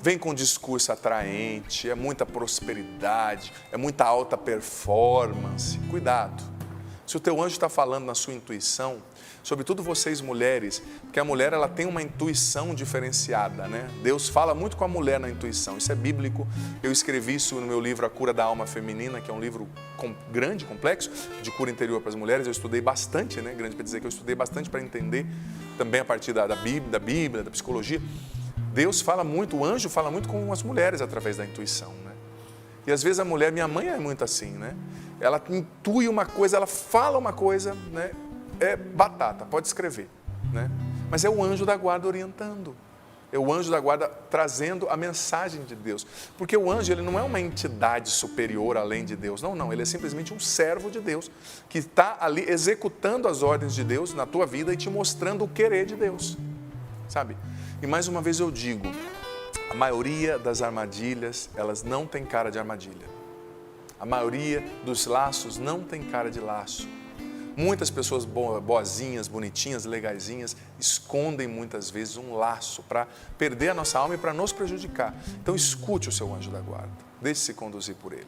Vem com discurso atraente, é muita prosperidade, é muita alta performance. Cuidado. Se o teu anjo está falando na sua intuição, sobretudo vocês mulheres, porque a mulher ela tem uma intuição diferenciada, né? Deus fala muito com a mulher na intuição, isso é bíblico. Eu escrevi isso no meu livro A Cura da Alma Feminina, que é um livro grande, complexo, de cura interior para as mulheres. Eu estudei bastante, né? Grande para dizer que eu estudei bastante para entender também a partir da Bíblia, da psicologia. Deus fala muito, o anjo fala muito com as mulheres através da intuição, né? E às vezes a mulher, minha mãe é muito assim, né? Ela intui uma coisa, ela fala uma coisa, né? É batata, pode escrever, né? Mas é o anjo da guarda orientando. É o anjo da guarda trazendo a mensagem de Deus. Porque o anjo, ele não é uma entidade superior além de Deus. Não, ele é simplesmente um servo de Deus, que está ali executando as ordens de Deus na tua vida e te mostrando o querer de Deus, sabe? E mais uma vez eu digo, a maioria das armadilhas, elas não tem cara de armadilha. A maioria dos laços não tem cara de laço. Muitas pessoas boazinhas, bonitinhas, legaisinhas, escondem muitas vezes um laço para perder a nossa alma e para nos prejudicar. Então escute o seu anjo da guarda, deixe-se conduzir por ele.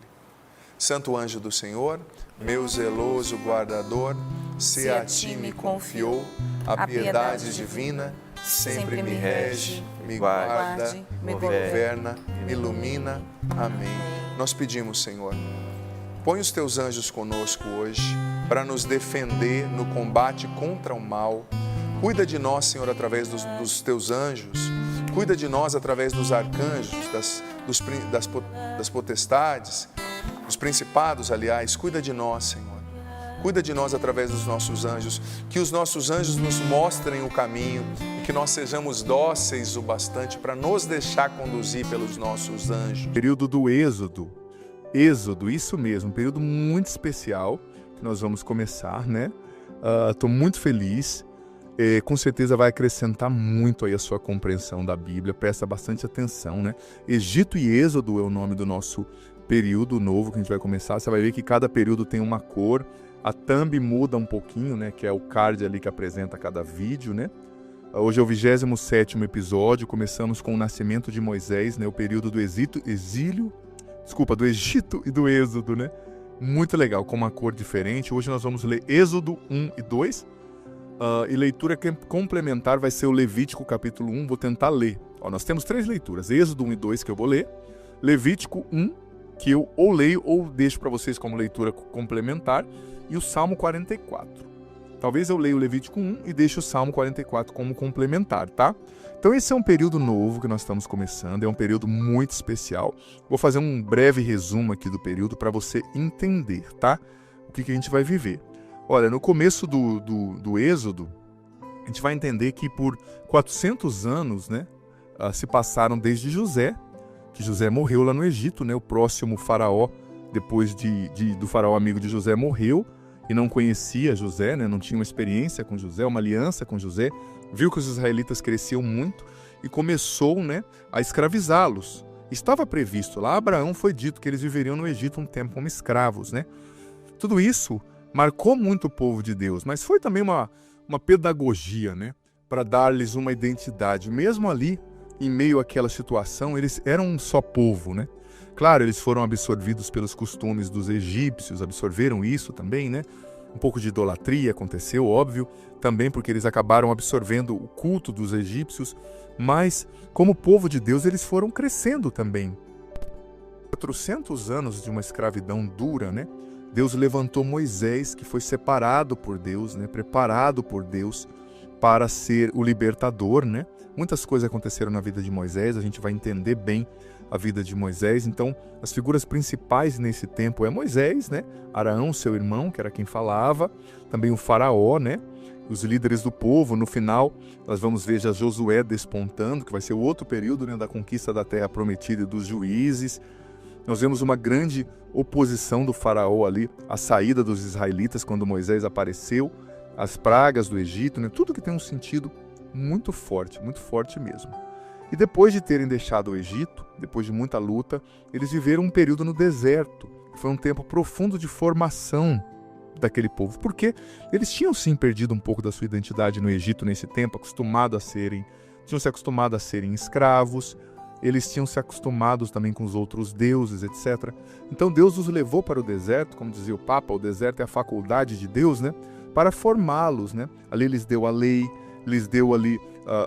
Santo anjo do Senhor, meu zeloso guardador, se a ti me confiou, a piedade divina sempre me rege, me guarda, me governa, me ilumina. Amém. Nós pedimos, Senhor, põe os teus anjos conosco hoje para nos defender no combate contra o mal. Cuida de nós, Senhor, através dos teus anjos. Cuida de nós através dos arcanjos, das potestades, dos principados, aliás. Cuida de nós, Senhor. Cuida de nós através dos nossos anjos. Que os nossos anjos nos mostrem o caminho e que nós sejamos dóceis o bastante para nos deixar conduzir pelos nossos anjos. Período do Êxodo. Êxodo, isso mesmo, um período muito especial que nós vamos começar, né? Estou muito feliz, com certeza vai acrescentar muito aí a sua compreensão da Bíblia, presta bastante atenção, né? Egito e Êxodo é o nome do nosso período novo que a gente vai começar. Você vai ver que cada período tem uma cor, a thumb muda um pouquinho, né? Que é o card ali que apresenta cada vídeo, né? Hoje é o 27º episódio, começamos com o nascimento de Moisés, né? O período do do Egito e do Êxodo, né? Muito legal, com uma cor diferente. Hoje nós vamos ler Êxodo 1 e 2. E leitura complementar vai ser o Levítico capítulo 1. Vou tentar ler. Nós temos 3 leituras. Êxodo 1 e 2 que eu vou ler. Levítico 1, que eu ou leio ou deixo para vocês como leitura complementar. E o Salmo 44. Talvez eu leia o Levítico 1 e deixe o Salmo 44 como complementar, tá? Então esse é um período novo que nós estamos começando, é um período muito especial. Vou fazer um breve resumo aqui do período para você entender, tá? O que a gente vai viver. Olha, no começo do Êxodo, a gente vai entender que por 400 anos, né, se passaram desde José, que José morreu lá no Egito, né? O próximo faraó, depois do faraó amigo de José, morreu. E não conhecia José, né? Não tinha uma experiência com José, uma aliança com José, viu que os israelitas cresciam muito e começou, né, a escravizá-los. Estava previsto lá, Abraão foi dito que eles viveriam no Egito um tempo como escravos, né? Tudo isso marcou muito o povo de Deus, mas foi também uma pedagogia, né, para dar-lhes uma identidade. Mesmo ali, em meio àquela situação, eles eram um só povo, né? Claro, eles foram absorvidos pelos costumes dos egípcios, absorveram isso também, né? Um pouco de idolatria aconteceu, óbvio, também porque eles acabaram absorvendo o culto dos egípcios, mas como povo de Deus eles foram crescendo também. 400 anos de uma escravidão dura, né? Deus levantou Moisés, que foi separado por Deus, né? Preparado por Deus para ser o libertador, né? Muitas coisas aconteceram na vida de Moisés, a gente vai entender bem a vida de Moisés. Então, as figuras principais nesse tempo é Moisés, né? Arão, seu irmão, que era quem falava, também o faraó, né? Os líderes do povo. No final, nós vamos ver já Josué despontando, que vai ser o outro período, né, da conquista da terra prometida e dos juízes. Nós vemos uma grande oposição do faraó ali, a saída dos israelitas quando Moisés apareceu, as pragas do Egito, né? Tudo que tem um sentido muito forte mesmo. E depois de terem deixado o Egito, depois de muita luta, eles viveram um período no deserto. Foi um tempo profundo de formação daquele povo, porque eles tinham sim perdido um pouco da sua identidade no Egito nesse tempo, tinham se acostumado a serem escravos, eles tinham se acostumado também com os outros deuses, etc. Então Deus os levou para o deserto, como dizia o Papa, o deserto é a faculdade de Deus, né? Para formá-los, né? Ali lhes deu a lei, lhes deu ali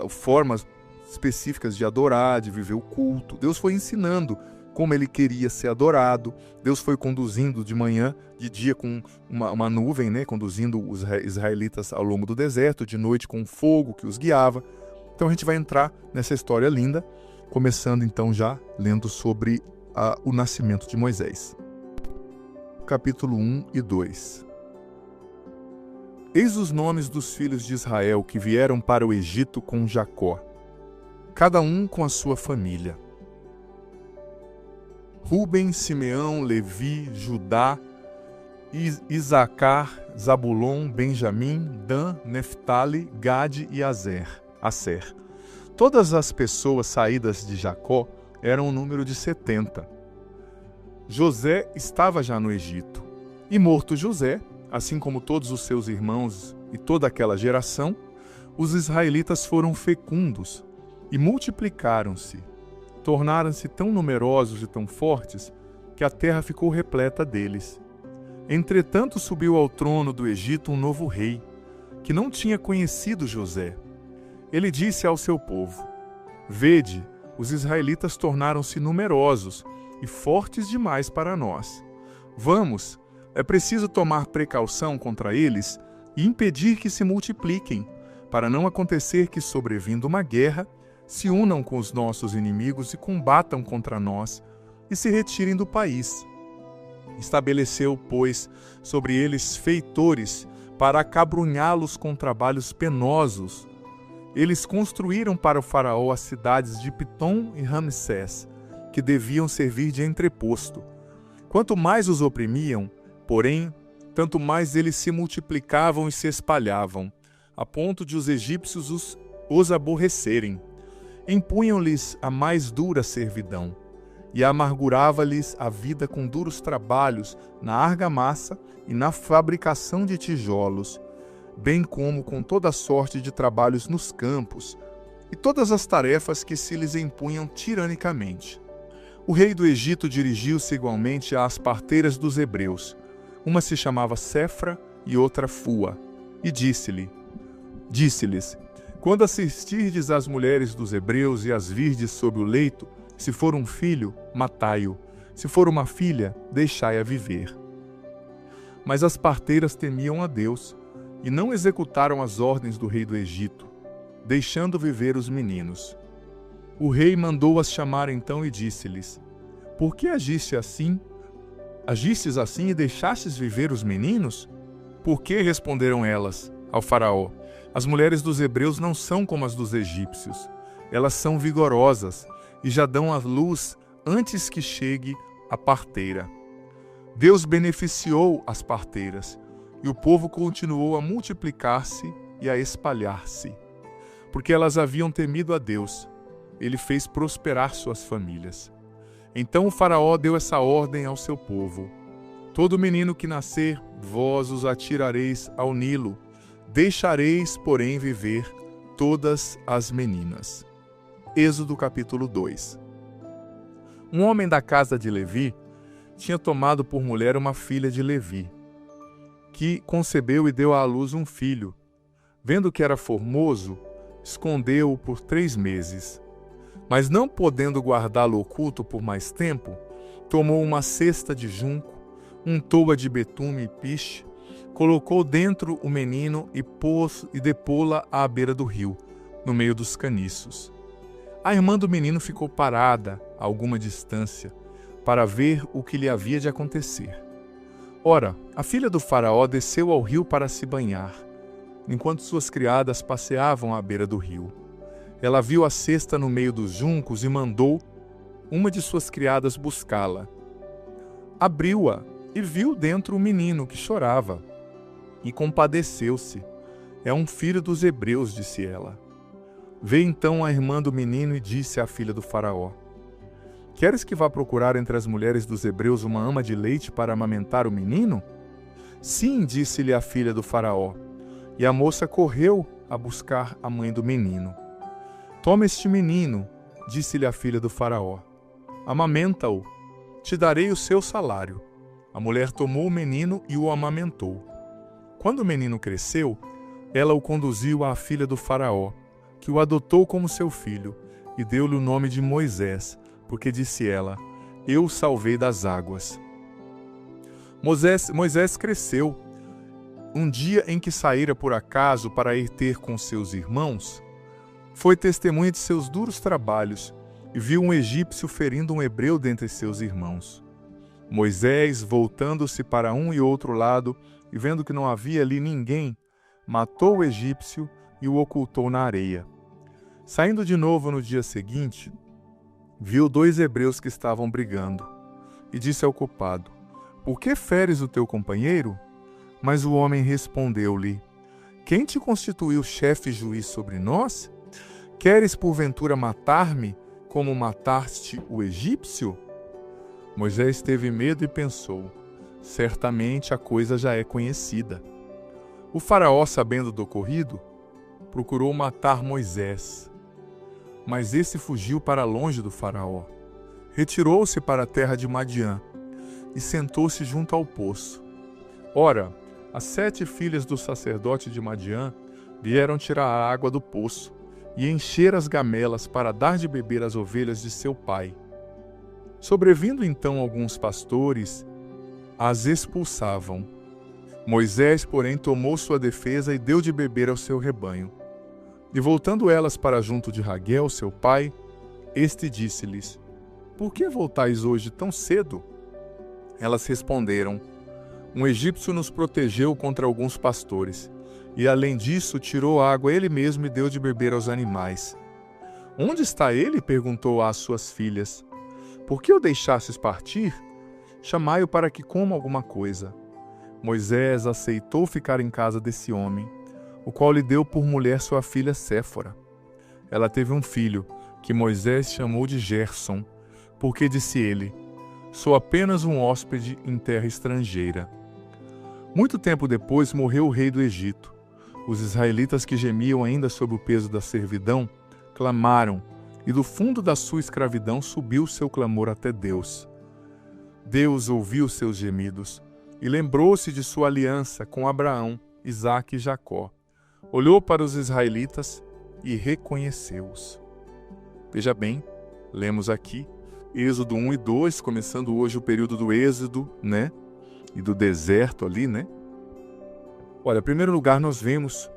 formas específicas de adorar, de viver o culto. Deus foi ensinando como ele queria ser adorado. Deus foi conduzindo de manhã, de dia com uma nuvem, né? Conduzindo os israelitas ao longo do deserto, de noite com fogo que os guiava. Então a gente vai entrar nessa história linda, começando então já lendo sobre o nascimento de Moisés. Capítulo 1 e 2. Eis os nomes dos filhos de Israel que vieram para o Egito com Jacó, cada um com a sua família. Ruben, Simeão, Levi, Judá, Isacar, Zabulon, Benjamim, Dan, Neftali, Gade e Aser. Todas as pessoas saídas de Jacó eram um número de 70. José estava já no Egito. E morto José, assim como todos os seus irmãos e toda aquela geração, os israelitas foram fecundos e multiplicaram-se. Tornaram-se tão numerosos e tão fortes que a terra ficou repleta deles. Entretanto, subiu ao trono do Egito um novo rei, que não tinha conhecido José. Ele disse ao seu povo: Vede, os israelitas tornaram-se numerosos e fortes demais para nós. Vamos, é preciso tomar precaução contra eles e impedir que se multipliquem, para não acontecer que, sobrevindo uma guerra, se unam com os nossos inimigos e combatam contra nós e se retirem do país. Estabeleceu, pois, sobre eles feitores para acabrunhá-los com trabalhos penosos. Eles construíram para o faraó as cidades de Pitom e Ramsés, que deviam servir de entreposto. Quanto mais os oprimiam, porém, tanto mais eles se multiplicavam e se espalhavam, a ponto de os egípcios os aborrecerem. Impunham-lhes a mais dura servidão, e amargurava-lhes a vida com duros trabalhos na argamassa e na fabricação de tijolos, bem como com toda sorte de trabalhos nos campos, e todas as tarefas que se lhes impunham tiranicamente. O rei do Egito dirigiu-se igualmente às parteiras dos hebreus. Uma se chamava Sefra e outra Fua, e disse-lhes: Quando assistirdes às mulheres dos hebreus e as virdes sob o leito, se for um filho, matai-o, se for uma filha, deixai-a viver. Mas as parteiras temiam a Deus, e não executaram as ordens do rei do Egito, deixando viver os meninos. O rei mandou-as chamar então e disse-lhes: Por que agistes assim e deixastes viver os meninos? Por que, responderam elas ao faraó, as mulheres dos hebreus não são como as dos egípcios. Elas são vigorosas e já dão à luz antes que chegue a parteira. Deus beneficiou as parteiras, e o povo continuou a multiplicar-se e a espalhar-se. Porque elas haviam temido a Deus, ele fez prosperar suas famílias. Então o faraó deu essa ordem ao seu povo: Todo menino que nascer, vós os atirareis ao Nilo, deixareis, porém, viver todas as meninas. Êxodo capítulo 2. Um homem da casa de Levi tinha tomado por mulher uma filha de Levi, que concebeu e deu à luz um filho. Vendo que era formoso, escondeu-o por 3 meses. Mas não podendo guardá-lo oculto por mais tempo, tomou uma cesta de junco, untou-a de betume e piche, colocou dentro o menino e depô-la à beira do rio, no meio dos caniços. A irmã do menino ficou parada a alguma distância, para ver o que lhe havia de acontecer. Ora, a filha do faraó desceu ao rio para se banhar, enquanto suas criadas passeavam à beira do rio. Ela viu a cesta no meio dos juncos e mandou uma de suas criadas buscá-la. Abriu-a e viu dentro o menino que chorava, e compadeceu-se. É um filho dos hebreus, disse ela. Veio então a irmã do menino e disse à filha do faraó: Queres que vá procurar entre as mulheres dos hebreus uma ama de leite para amamentar o menino? Sim, disse-lhe a filha do faraó. E a moça correu a buscar a mãe do menino. Toma este menino disse-lhe a filha do faraó: amamenta-o, te darei o seu salário. A mulher tomou o menino e o amamentou. Quando o menino cresceu, ela o conduziu à filha do faraó, que o adotou como seu filho, e deu-lhe o nome de Moisés, porque disse ela: eu o salvei das águas. Moisés cresceu. Um dia em que saíra por acaso para ir ter com seus irmãos, foi testemunha de seus duros trabalhos e viu um egípcio ferindo um hebreu dentre seus irmãos. Moisés, voltando-se para um e outro lado e vendo que não havia ali ninguém, matou o egípcio e o ocultou na areia. Saindo de novo no dia seguinte, viu 2 hebreus que estavam brigando e disse ao culpado: por que feres o teu companheiro? Mas o homem respondeu-lhe: quem te constituiu chefe e juiz sobre nós? Queres porventura matar-me, como mataste o egípcio? Moisés teve medo e pensou: certamente a coisa já é conhecida. O faraó, sabendo do ocorrido, procurou matar Moisés. Mas esse fugiu para longe do faraó. Retirou-se para a terra de Madiã e sentou-se junto ao poço. Ora, as 7 filhas do sacerdote de Madiã vieram tirar a água do poço e encher as gamelas para dar de beber às ovelhas de seu pai. Sobrevindo então alguns pastores, as expulsavam. Moisés, porém, tomou sua defesa e deu de beber ao seu rebanho. E voltando elas para junto de Raguel, seu pai, este disse-lhes: por que voltais hoje tão cedo? Elas responderam: um egípcio nos protegeu contra alguns pastores, e além disso tirou água ele mesmo e deu de beber aos animais. Onde está ele? Perguntou às suas filhas. Por que o deixastes partir? Chamai-o para que coma alguma coisa. Moisés aceitou ficar em casa desse homem, o qual lhe deu por mulher sua filha Séfora. Ela teve um filho, que Moisés chamou de Gerson, porque disse ele: sou apenas um hóspede em terra estrangeira. Muito tempo depois morreu o rei do Egito. Os israelitas que gemiam ainda sob o peso da servidão clamaram, e do fundo da sua escravidão subiu o seu clamor até Deus. Deus ouviu seus gemidos e lembrou-se de sua aliança com Abraão, Isaque e Jacó. Olhou para os israelitas e reconheceu-os. Veja bem, lemos aqui Êxodo 1 e 2, começando hoje o período do Êxodo, né? E do deserto ali, né? Olha, em primeiro lugar nós vemos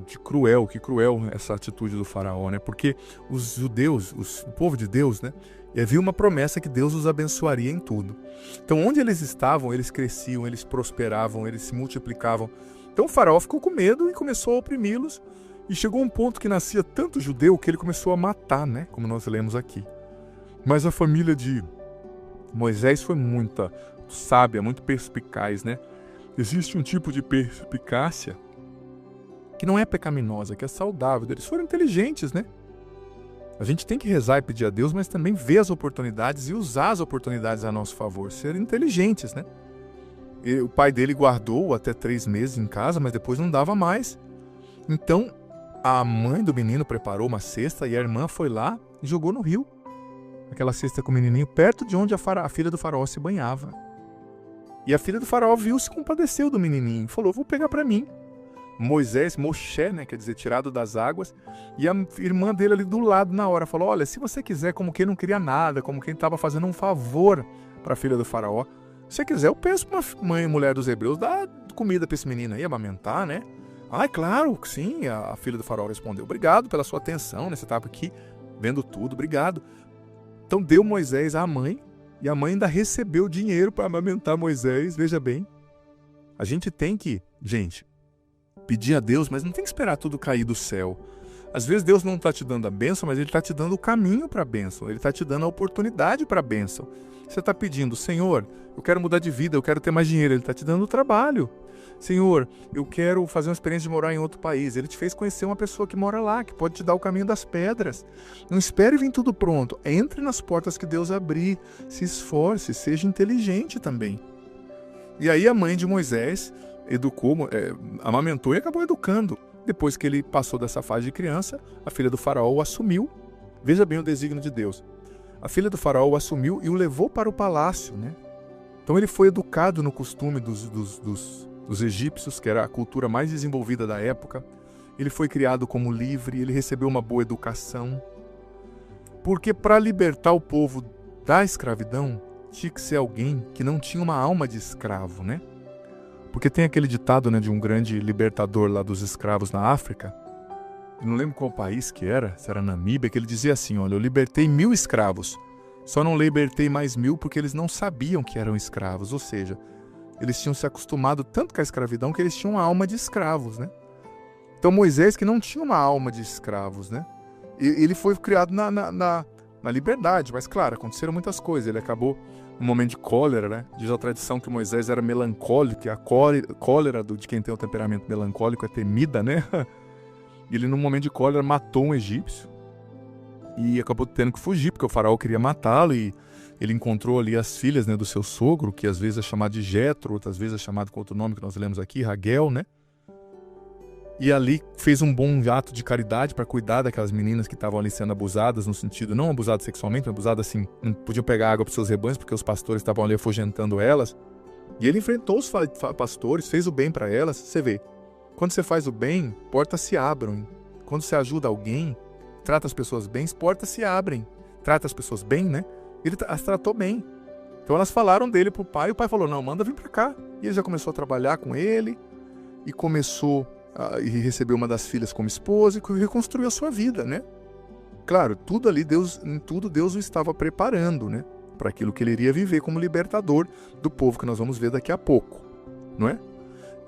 que cruel essa atitude do faraó, né? Porque os judeus, o povo de Deus, né? Havia uma promessa que Deus os abençoaria em tudo. Então, onde eles estavam, eles cresciam, eles prosperavam, eles se multiplicavam. Então o faraó ficou com medo e começou a oprimi-los. E chegou um ponto que nascia tanto judeu que ele começou a matar, né? Como nós lemos aqui. Mas a família de Moisés foi muito sábia, muito perspicaz, né? Existe um tipo de perspicácia que não é pecaminosa, que é saudável. Eles foram inteligentes, né? A gente tem que rezar e pedir a Deus, mas também ver as oportunidades e usar as oportunidades a nosso favor. Ser inteligentes, né? E o pai dele guardou até 3 meses em casa, mas depois não dava mais. Então, a mãe do menino preparou uma cesta e a irmã foi lá e jogou no rio. Aquela cesta com o menininho, perto de onde a filha do faraó se banhava. E a filha do faraó viu, se compadeceu do menininho e falou: vou pegar para mim. Moisés, Moshe, né, quer dizer, tirado das águas, e a irmã dele ali do lado na hora falou: olha, se você quiser, como quem não queria nada, como quem estava fazendo um favor para a filha do faraó, se você quiser, eu peço para uma mãe e mulher dos hebreus dar comida para esse menino aí, amamentar, né? Ah, claro que sim, a filha do faraó respondeu: obrigado pela sua atenção, né? Você estava aqui vendo tudo, obrigado. Então deu Moisés à mãe, e a mãe ainda recebeu dinheiro para amamentar Moisés. Veja bem, a gente tem que, gente, pedir a Deus, mas não tem que esperar tudo cair do céu. Às vezes Deus não está te dando a bênção, mas Ele está te dando o caminho para a bênção. Ele está te dando a oportunidade para a bênção. Você está pedindo: Senhor, eu quero mudar de vida, eu quero ter mais dinheiro. Ele está te dando o trabalho. Senhor, eu quero fazer uma experiência de morar em outro país. Ele te fez conhecer uma pessoa que mora lá, que pode te dar o caminho das pedras. Não espere vir tudo pronto. Entre nas portas que Deus abrir. Se esforce, seja inteligente também. E aí a mãe de Moisés educou, amamentou e acabou educando. Depois que ele passou dessa fase de criança, a filha do faraó o assumiu Veja bem o desígnio de Deus. A filha do faraó o assumiu e o levou para o palácio, né? Então ele foi educado no costume dos egípcios, que era a cultura mais desenvolvida da época. Ele foi criado como livre, ele recebeu uma boa educação. Porque para libertar o povo da escravidão, tinha que ser alguém que não tinha uma alma de escravo, né? Porque tem aquele ditado, né, de um grande libertador lá dos escravos na África, eu não lembro qual país que era, se era Namíbia, que ele dizia assim, olha, eu libertei 1000 escravos, só não libertei mais 1000 porque eles não sabiam que eram escravos, ou seja, eles tinham se acostumado tanto com a escravidão que eles tinham uma alma de escravos, né? Então Moisés, que não tinha uma alma de escravos, né? Ele foi criado na liberdade, mas claro, aconteceram muitas coisas, ele acabou num momento de cólera, né? Diz a tradição que Moisés era melancólico, e a cólera de quem tem o temperamento melancólico é temida, né? E ele, num momento de cólera, matou um egípcio e acabou tendo que fugir, porque o faraó queria matá-lo, e ele encontrou ali as filhas, né, do seu sogro, que às vezes é chamado de Jetro, outras vezes é chamado com outro nome que nós lemos aqui, Raguel, né? E ali fez um bom ato de caridade para cuidar daquelas meninas que estavam ali sendo abusadas, no sentido, não abusadas sexualmente, mas abusadas assim, não podiam pegar água para os seus rebanhos, porque os pastores estavam ali afugentando elas. E ele enfrentou os pastores, fez o bem para elas. Você vê, quando você faz o bem, portas se abrem. Quando você ajuda alguém, trata as pessoas bem, portas se abrem. Trata as pessoas bem, né? Ele as tratou bem. Então elas falaram dele pro pai, e o pai falou, não, manda vir para cá. E ele já começou a trabalhar com ele, e começou e recebeu uma das filhas como esposa, e reconstruiu a sua vida, né? Claro, tudo ali, em tudo Deus o estava preparando, né? Para aquilo que ele iria viver como libertador do povo, que nós vamos ver daqui a pouco, não é?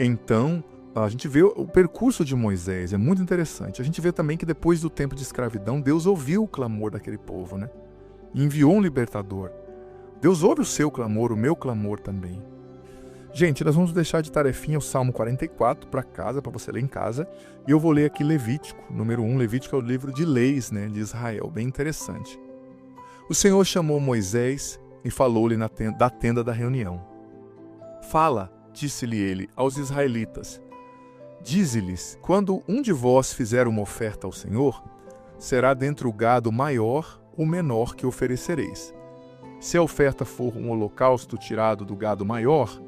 Então, a gente vê o percurso de Moisés, é muito interessante. A gente vê também que depois do tempo de escravidão, Deus ouviu o clamor daquele povo, né? E enviou um libertador. Deus ouve o seu clamor, o meu clamor também. Gente, nós vamos deixar de tarefinha o Salmo 44 para casa, para você ler em casa. E eu vou ler aqui Levítico, número 1. Levítico é o livro de leis, né, de Israel, bem interessante. O Senhor chamou Moisés e falou-lhe da tenda da reunião. Fala, disse-lhe ele, aos israelitas. Dize-lhes, quando um de vós fizer uma oferta ao Senhor, será dentre o gado maior ou menor que oferecereis. Se a oferta for um holocausto tirado do gado maior,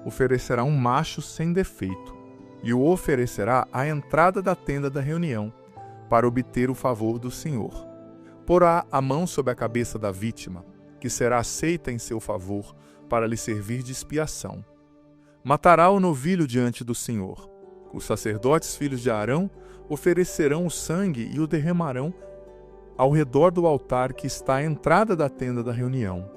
oferecerá um macho sem defeito, e o oferecerá à entrada da tenda da reunião, para obter o favor do Senhor. Porá a mão sobre a cabeça da vítima, que será aceita em seu favor, para lhe servir de expiação. Matará o novilho diante do Senhor. Os sacerdotes, filhos de Arão, oferecerão o sangue e o derramarão ao redor do altar que está à entrada da tenda da reunião.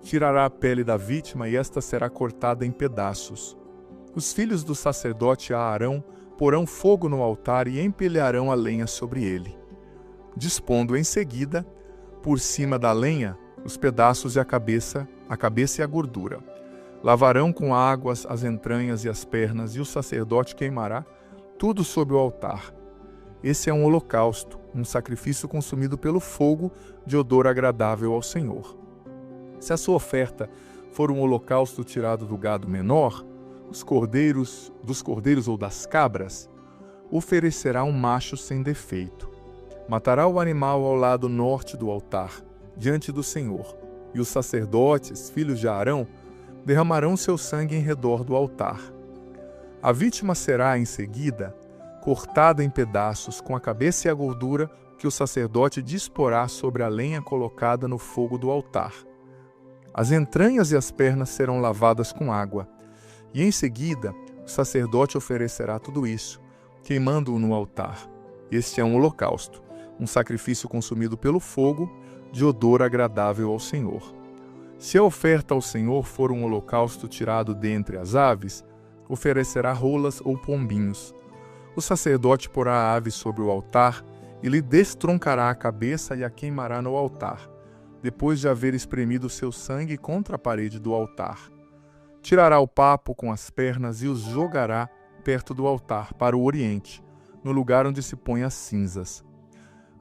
Tirará a pele da vítima e esta será cortada em pedaços. Os filhos do sacerdote Arão porão fogo no altar e empilharão a lenha sobre ele, dispondo em seguida, por cima da lenha, os pedaços e a cabeça e a gordura. Lavarão com águas as entranhas e as pernas, e o sacerdote queimará tudo sobre o altar. Esse é um holocausto, um sacrifício consumido pelo fogo de odor agradável ao Senhor. Se a sua oferta for um holocausto tirado do gado menor, dos cordeiros ou das cabras, oferecerá um macho sem defeito. Matará o animal ao lado norte do altar, diante do Senhor, e os sacerdotes, filhos de Arão, derramarão seu sangue em redor do altar. A vítima será, em seguida, cortada em pedaços com a cabeça e a gordura que o sacerdote disporá sobre a lenha colocada no fogo do altar. As entranhas e as pernas serão lavadas com água, e em seguida o sacerdote oferecerá tudo isso, queimando-o no altar. Este é um holocausto, um sacrifício consumido pelo fogo, de odor agradável ao Senhor. Se a oferta ao Senhor for um holocausto tirado dentre as aves, oferecerá rolas ou pombinhos. O sacerdote porá a ave sobre o altar e lhe destroncará a cabeça e a queimará no altar, depois de haver espremido seu sangue contra a parede do altar. Tirará o papo com as pernas e os jogará perto do altar, para o oriente, no lugar onde se põem as cinzas.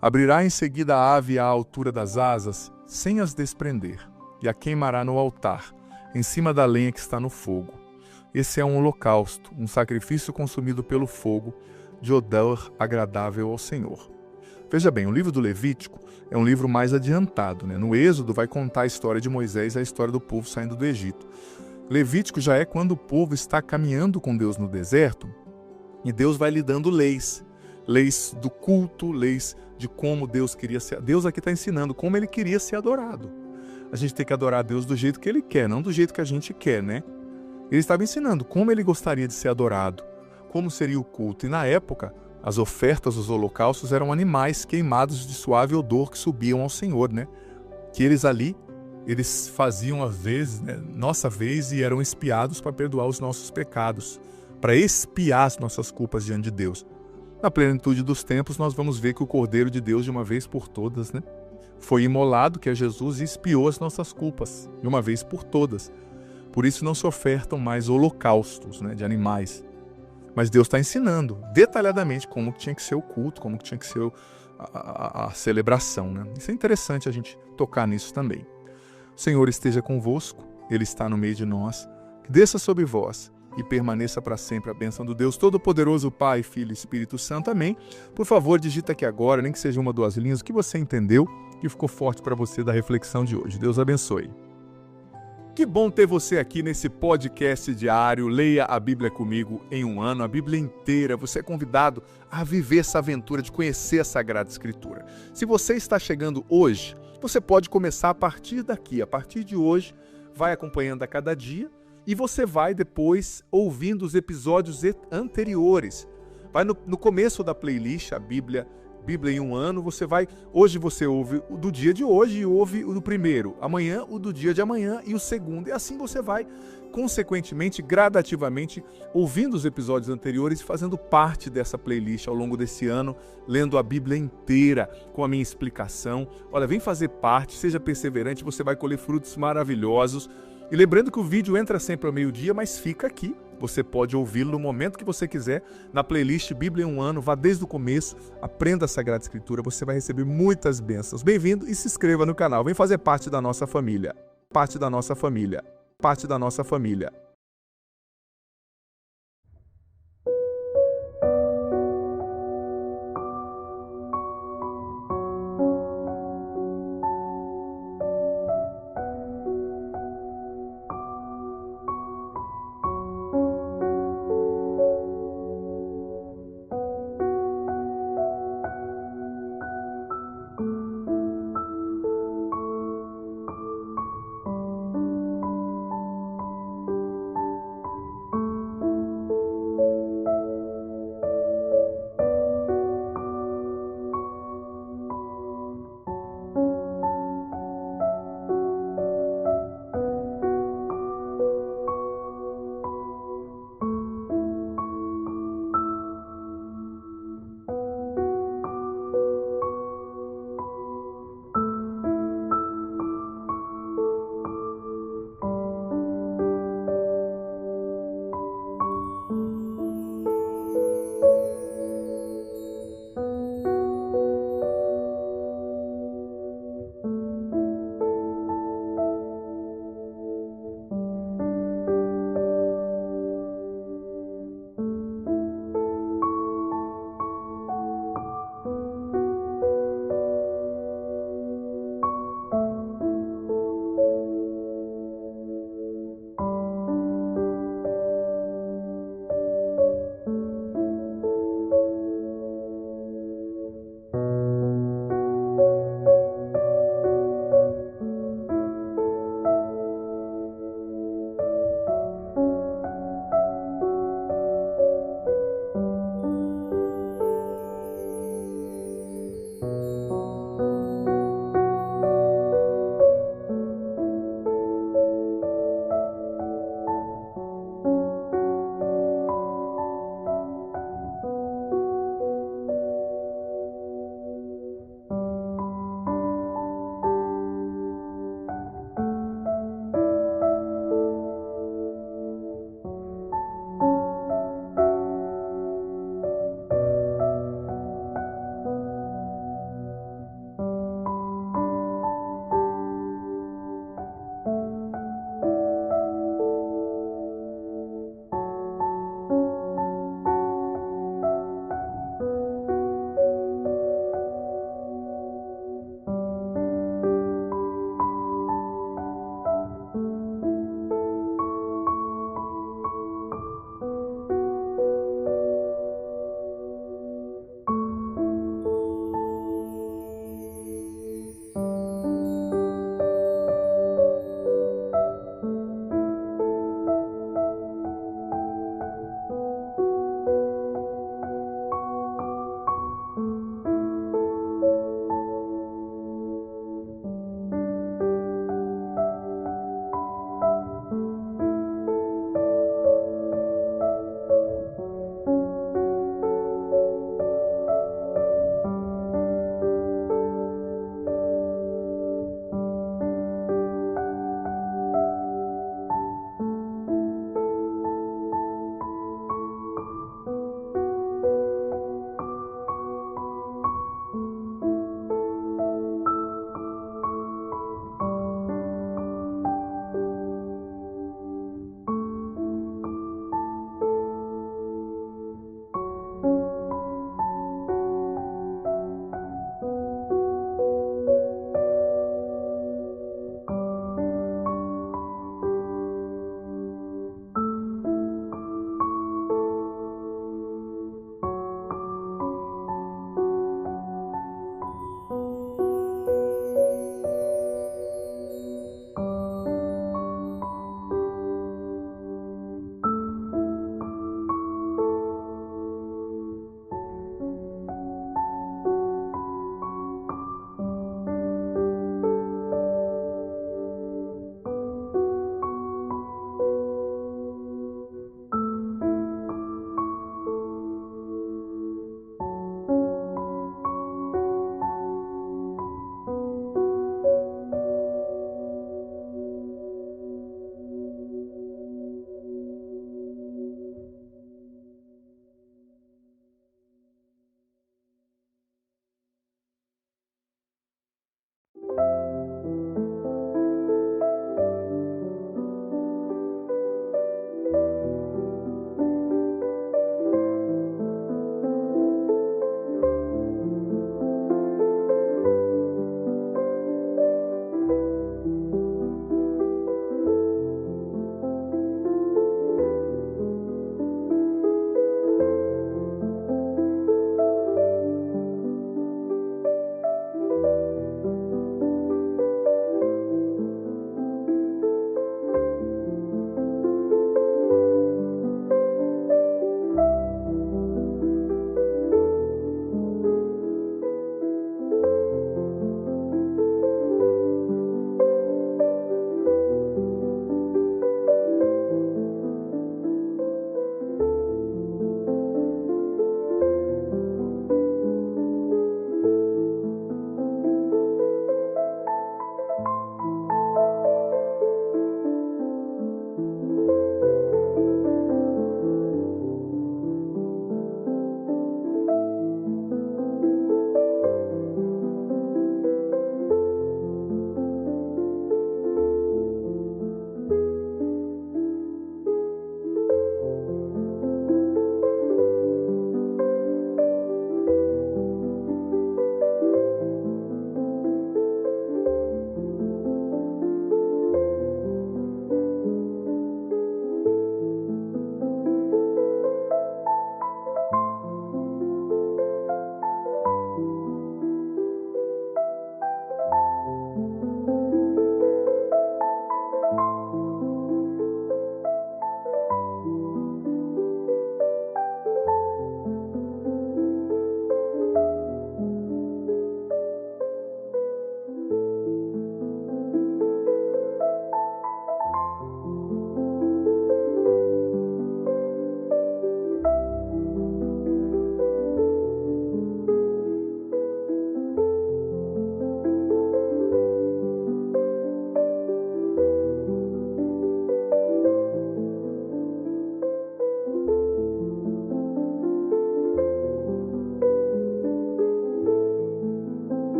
Abrirá em seguida a ave à altura das asas, sem as desprender, e a queimará no altar, em cima da lenha que está no fogo. Esse é um holocausto, um sacrifício consumido pelo fogo, de odor agradável ao Senhor. Veja bem, o livro do Levítico é um livro mais adiantado, né? No Êxodo vai contar a história de Moisés e a história do povo saindo do Egito. Levítico já é quando o povo está caminhando com Deus no deserto e Deus vai lhe dando leis. Leis do culto, leis de como Deus queria ser. Deus aqui está ensinando como ele queria ser adorado. A gente tem que adorar a Deus do jeito que ele quer, não do jeito que a gente quer, né? Ele estava ensinando como ele gostaria de ser adorado, como seria o culto. E na época, as ofertas, os holocaustos eram animais queimados de suave odor que subiam ao Senhor, né? Que eles faziam às vezes, né, nossa vez, e eram expiados para perdoar os nossos pecados, para expiar as nossas culpas diante de Deus. Na plenitude dos tempos, nós vamos ver que o Cordeiro de Deus, de uma vez por todas, né, foi imolado, que é Jesus, e expiou as nossas culpas, de uma vez por todas. Por isso não se ofertam mais holocaustos, né, de animais. Mas Deus está ensinando detalhadamente como que tinha que ser o culto, como que tinha que ser a celebração, né? Isso é interessante a gente tocar nisso também. O Senhor esteja convosco, Ele está no meio de nós. Que desça sobre vós e permaneça para sempre a bênção do Deus Todo-Poderoso, Pai, Filho e Espírito Santo. Amém. Por favor, digita aqui agora, nem que seja uma, duas linhas, o que você entendeu, que ficou forte para você da reflexão de hoje. Deus abençoe. Que bom ter você aqui nesse podcast diário. Leia a Bíblia comigo em um ano, a Bíblia inteira. Você é convidado a viver essa aventura de conhecer a Sagrada Escritura. Se você está chegando hoje, você pode começar a partir daqui. A partir de hoje, vai acompanhando a cada dia e você vai depois ouvindo os episódios anteriores. Vai no começo da playlist, a Bíblia em um ano, hoje você ouve o do dia de hoje e ouve o do primeiro, amanhã o do dia de amanhã e o segundo, e assim você vai, consequentemente, gradativamente, ouvindo os episódios anteriores e fazendo parte dessa playlist ao longo desse ano, lendo a Bíblia inteira com a minha explicação. Olha, vem fazer parte, seja perseverante, você vai colher frutos maravilhosos. E lembrando que o vídeo entra sempre ao meio-dia, mas fica aqui. Você pode ouvi-lo no momento que você quiser, na playlist Bíblia em um ano. Vá desde o começo, aprenda a Sagrada Escritura, você vai receber muitas bênçãos. Bem-vindo e se inscreva no canal. Vem fazer parte da nossa família. Parte da nossa família. Parte da nossa família.